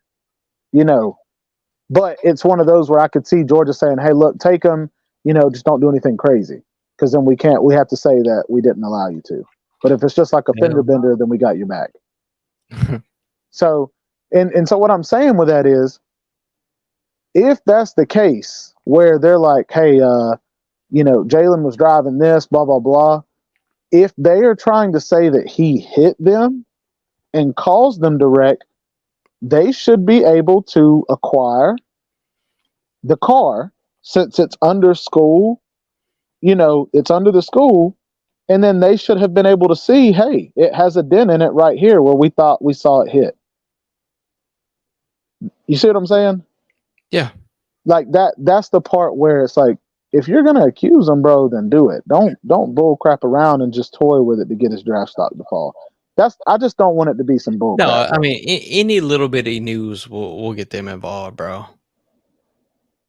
A: but it's one of those where I could see Georgia saying, hey, look, take them, just don't do anything crazy. Because then we have to say that we didn't allow you to. But if it's just like a fender bender, then we got you back. So, and so what I'm saying with that is, if that's the case where they're like, hey, Jalen was driving this, blah, blah, blah. If they are trying to say that he hit them and caused them to wreck, they should be able to acquire the car since it's under school, it's under the school. And then they should have been able to see, hey, it has a dent in it right here where we thought we saw it hit. You see what I'm saying?
B: Yeah.
A: Like that's the part where it's like, if you're going to accuse him, bro, then do it. Don't bull crap around and just toy with it to get his draft stock to fall. I just don't want it to be some bull crap.
B: No, I mean, any little bitty news will get them involved, bro.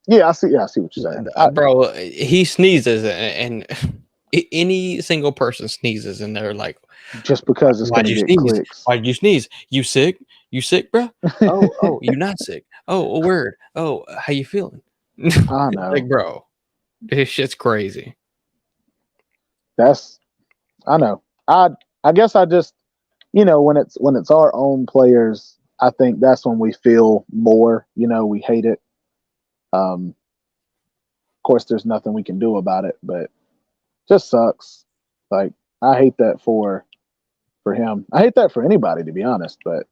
A: Yeah, I see what you're saying.
B: Bro, he sneezes and any single person sneezes and they're like,
A: just because it's going to get clicks.
B: Why'd you sneeze? You sick? You sick, bro? Oh, you're not sick. Oh, a word. Oh, how you feeling?
A: I know.
B: Like, bro, this shit's crazy.
A: I know. I guess I just, when it's our own players, I think that's when we feel more, we hate it. Of course, there's nothing we can do about it, but just sucks. Like, I hate that for him. I hate that for anybody, to be honest. But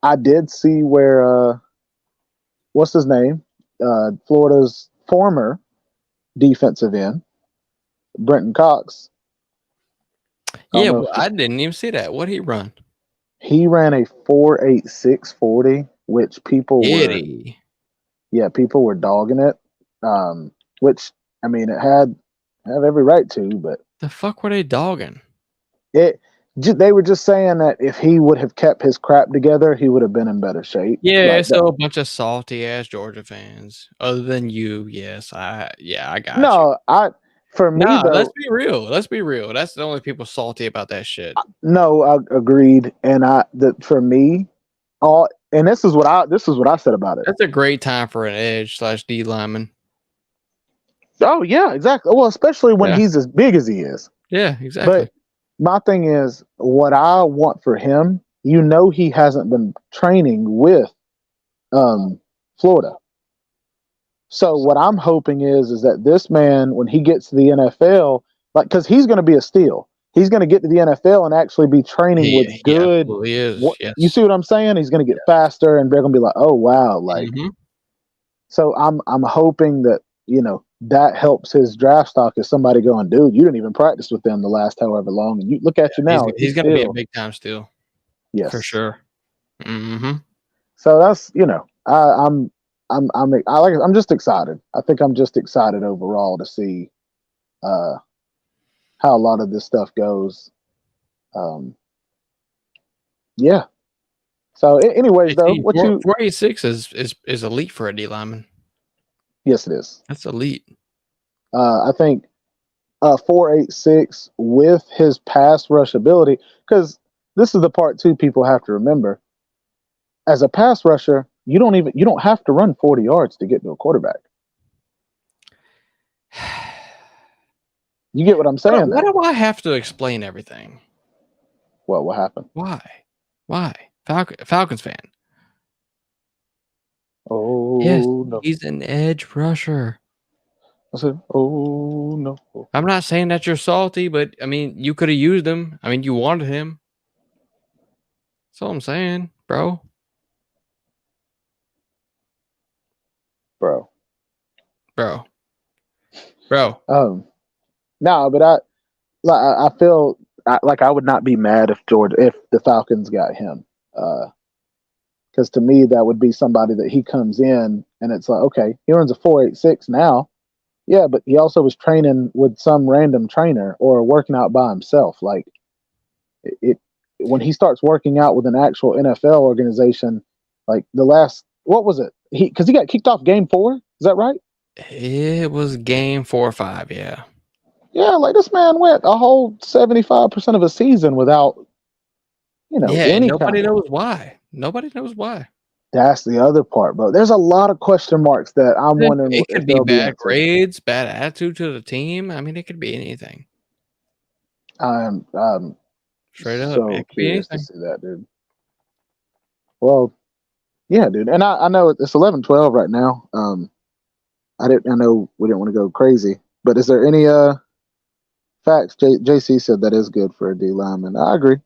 A: I did see where what's his name? Florida's former defensive end, Brenton Cox.
B: I didn't even see that. What'd he run?
A: He ran a 4.86 40, which people were dogging it. Which, I mean, it have every right to, but
B: the fuck were they dogging?
A: They were just saying that if he would have kept his crap together, he would have been in better shape.
B: Yeah, so a bunch of salty ass Georgia fans. Other than you, yes, I got you.
A: No, though,
B: let's be real. Let's be real. That's the only people salty about that shit.
A: No, I agreed, and for me, and this is what I said about it.
B: That's a great time for an edge / D lineman.
A: Oh yeah, exactly. Well, especially when he's as big as he is.
B: Yeah, exactly.
A: But my thing is, what I want for him, he hasn't been training with Florida. So what I'm hoping is that this man, when he gets to the NFL, like, because he's going to be a steal. he's going to get to the NFL and actually be training with
B: He
A: good.
B: absolutely is.
A: What you
B: Yes.
A: see what I'm saying? He's going to get
B: Yes.
A: faster, and they're going to be like, "Oh wow!" Like,
B: Hmm.
A: so I'm hoping that that helps his draft stock. As somebody going, dude, you didn't even practice with them the last however long, and you look at you now.
B: He's
A: He's
B: going to be a
A: still
B: big time steal for
A: yes.
B: sure. Hmm.
A: So that's I'm just excited. I think I'm just excited overall to see uh, how a lot of this stuff goes. Um, yeah. So, anyways, though, what you?
B: 486 is elite for a D lineman.
A: Yes, it is.
B: That's elite.
A: I think 486 with his pass rush ability, because this is the part too people have to remember. As a pass rusher, you don't have to run 40 yards to get to a quarterback. You get what I'm saying
B: Why
A: there?
B: do I have to explain everything?
A: Well, what happened?
B: Why? Why? Falcons fan. Yes,
A: Oh no!
B: he's an edge rusher.
A: I said, oh no!
B: I'm not saying that you're salty, but I mean, you could have used him. I mean, you wanted him. That's all I'm saying, bro.
A: Bro.
B: Bro. Bro.
A: No, but I feel like I would not be mad if the Falcons got him. Because to me, that would be somebody that he comes in and it's like, okay, he runs a 486 now. Yeah, but he also was training with some random trainer or working out by himself. Like it when he starts working out with an actual NFL organization, like what was it? Because he got kicked off game 4. Is that right?
B: It was game 4 or 5, yeah.
A: Yeah, like this man went a whole 75% of a season without,
B: Yeah, and
A: any
B: nobody
A: kind of.
B: knows why. Nobody knows why.
A: That's the other part, bro. There's a lot of question marks that I'm wondering
B: It
A: if
B: could be
A: they'll be
B: bad
A: answered.
B: grades, bad attitude to the team. I mean, it could be anything.
A: I'm
B: Straight up,
A: so
B: it could be
A: curious to
B: anything.
A: see that, dude. Well, yeah, dude, and I know it's 11-12 right now. I know we didn't want to go crazy, but is there any facts? JC said that is good for a D lineman. I agree.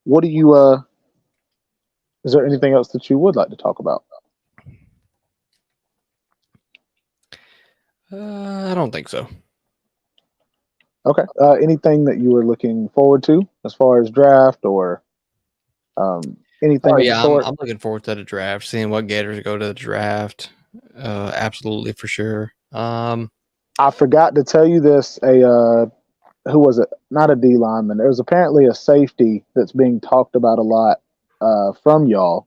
A: What do you Is there anything else that you would like to talk about?
B: I don't think so.
A: Okay. Anything that you were looking forward to as far as draft or anything
B: Oh
A: of the
B: yeah,
A: sort?
B: I'm looking forward to the draft, seeing what Gators go to the draft. Absolutely for sure.
A: I forgot to tell you this. Who was it? Not a D lineman. There's apparently a safety that's being talked about a lot from y'all.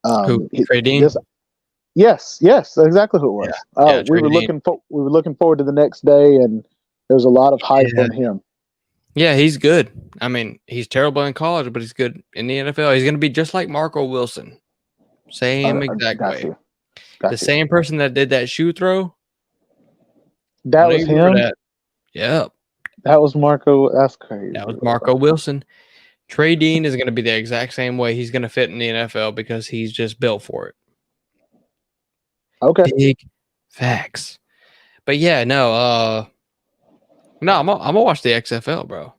B: Who? Trey
A: This,
B: Dean?
A: yes, yes, exactly who it
B: Yeah,
A: was.
B: yeah, Trey Dean.
A: We were looking forward to the next day, and there was a lot of hype
B: Yeah,
A: on him.
B: yeah, he's good. I mean, he's terrible in college, but he's good in the NFL. He's going to be just like Marco Wilson, same exact
A: Got
B: way.
A: you,
B: The
A: got you.
B: same person that did that shoe throw. I
A: That
B: know
A: was
B: you remember
A: him.
B: that. Yep,
A: That was Marco. That's crazy.
B: that was Marco Wilson. Trey Dean is going to be the exact same way. He's going to fit in the NFL because he's just built for it.
A: Okay.
B: Big facts. But yeah, no, I'm gonna watch the XFL, bro.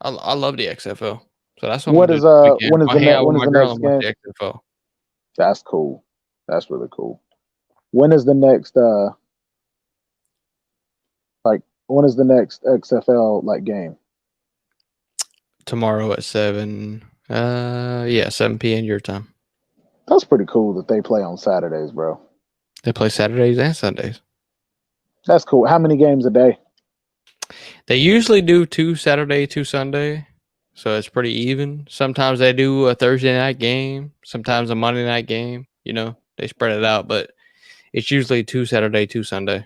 B: I love the XFL, so that's what I'm
A: What
B: gonna do
A: is
B: this weekend. I'm gonna hang out with
A: when is
B: my
A: the
B: girl
A: next
B: and watch
A: game?
B: the XFL.
A: That's cool. That's really cool. When is the next when is the next XFL game?
B: Tomorrow at 7. Yeah, 7 p.m. your time.
A: That's pretty cool that they play on Saturdays, bro.
B: They play Saturdays and Sundays.
A: That's cool. How many games a day?
B: They usually do 2 Saturday, 2 Sunday, so it's pretty even. Sometimes they do a Thursday night game, sometimes a Monday night game. You know, they spread it out, but it's usually 2 Saturday, 2 Sunday.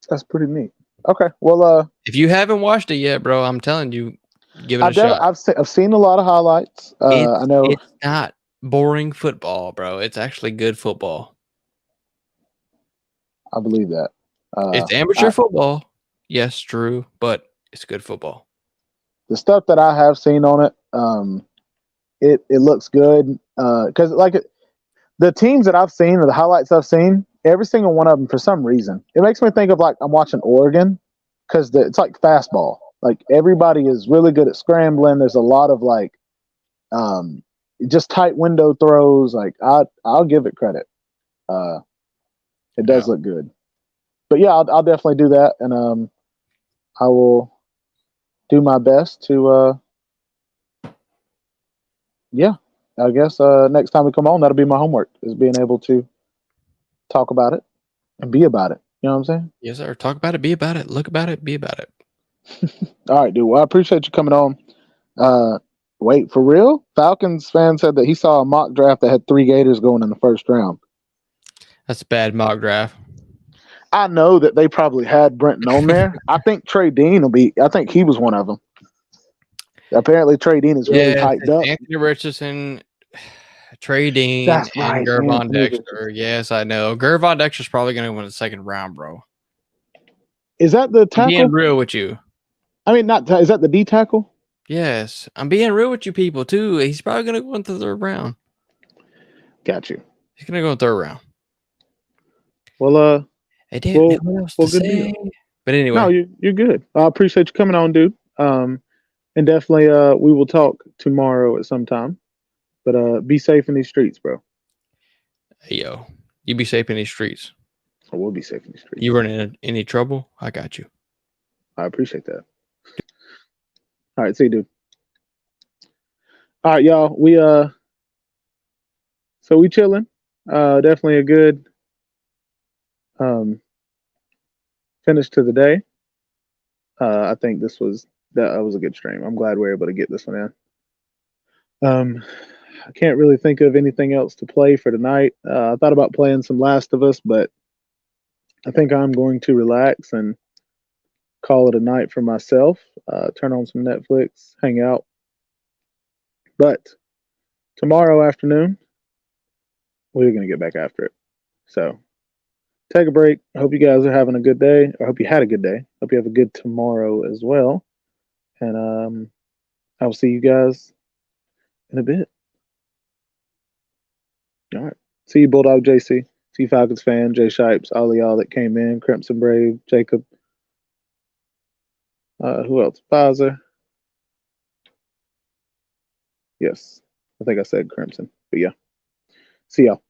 A: That's pretty neat. Okay. Well,
B: If you haven't watched it yet, bro, I'm telling you, give it a shot.
A: I've seen a lot of highlights. I know
B: It's not boring football, bro. It's actually good football.
A: I believe that.
B: It's amateur football. Yes, true, but it's good football.
A: The stuff that I have seen on it, it looks good. Because the teams that I've seen or the highlights I've seen, every single one of them for some reason. It makes me think of like I'm watching Oregon because it's like fastball. Like everybody is really good at scrambling. There's a lot of like um, just tight window throws. Like I'll give it credit. It
B: Yeah.
A: does look good. But yeah, I'll definitely do that, and I will do my best to yeah. I guess next time we come on, that'll be my homework is being able to talk about it and be about it. You know what I'm saying?
B: Yes, sir. Talk about it, be about it, look about it, be about it.
A: All right, dude. Well, I appreciate you coming on. Uh, wait, for real? Falcons fan said that he saw a mock draft that had 3 Gators going in the first round.
B: That's a bad mock draft.
A: I know that they probably had Brenton on there. I think Trey Dean will be. I think he was one of them. Apparently, Trey Dean is really
B: Yeah,
A: hyped up.
B: Anthony Richardson, Trey Dean,
A: That's
B: and
A: right,
B: Gervon
A: Anthony
B: Dexter.
A: Richardson.
B: Yes, I know. Gervon Dexter's probably going to win the second round, bro.
A: Is that the
B: I'm being
A: tackle?
B: real with you.
A: I mean, not is that the D tackle?
B: Yes, I'm being real with you people too. He's probably going to go into the third round.
A: Got you.
B: He's going to go in the third round.
A: Well,
B: I didn't know what else to
A: good
B: say.
A: deal.
B: But anyway.
A: No, you're good. I appreciate you coming on, dude. And definitely, we will talk tomorrow at some time. But be safe in these streets, bro.
B: Hey, yo, you be safe in these streets.
A: I will be safe in these streets.
B: You run into any trouble, I got you.
A: I appreciate that. All right, see you, dude. All right, y'all. So we chilling. Definitely a good finish to the day. I think that was a good stream. I'm glad we were able to get this one in. I can't really think of anything else to play for tonight. I thought about playing some Last of Us, but I think I'm going to relax and call it a night for myself. Turn on some Netflix, hang out. But tomorrow afternoon, we're going to get back after it. So take a break. I hope you guys are having a good day. I hope you had a good day. Hope you have a good tomorrow as well. And I'll see you guys in a bit. All right. See you, Bulldog JC. See you, Falcons fan, Jay Shipes, all of y'all that came in, Crimson Brave, Jacob. Who else? Pfizer. Yes. I think I said Crimson. But yeah. See y'all.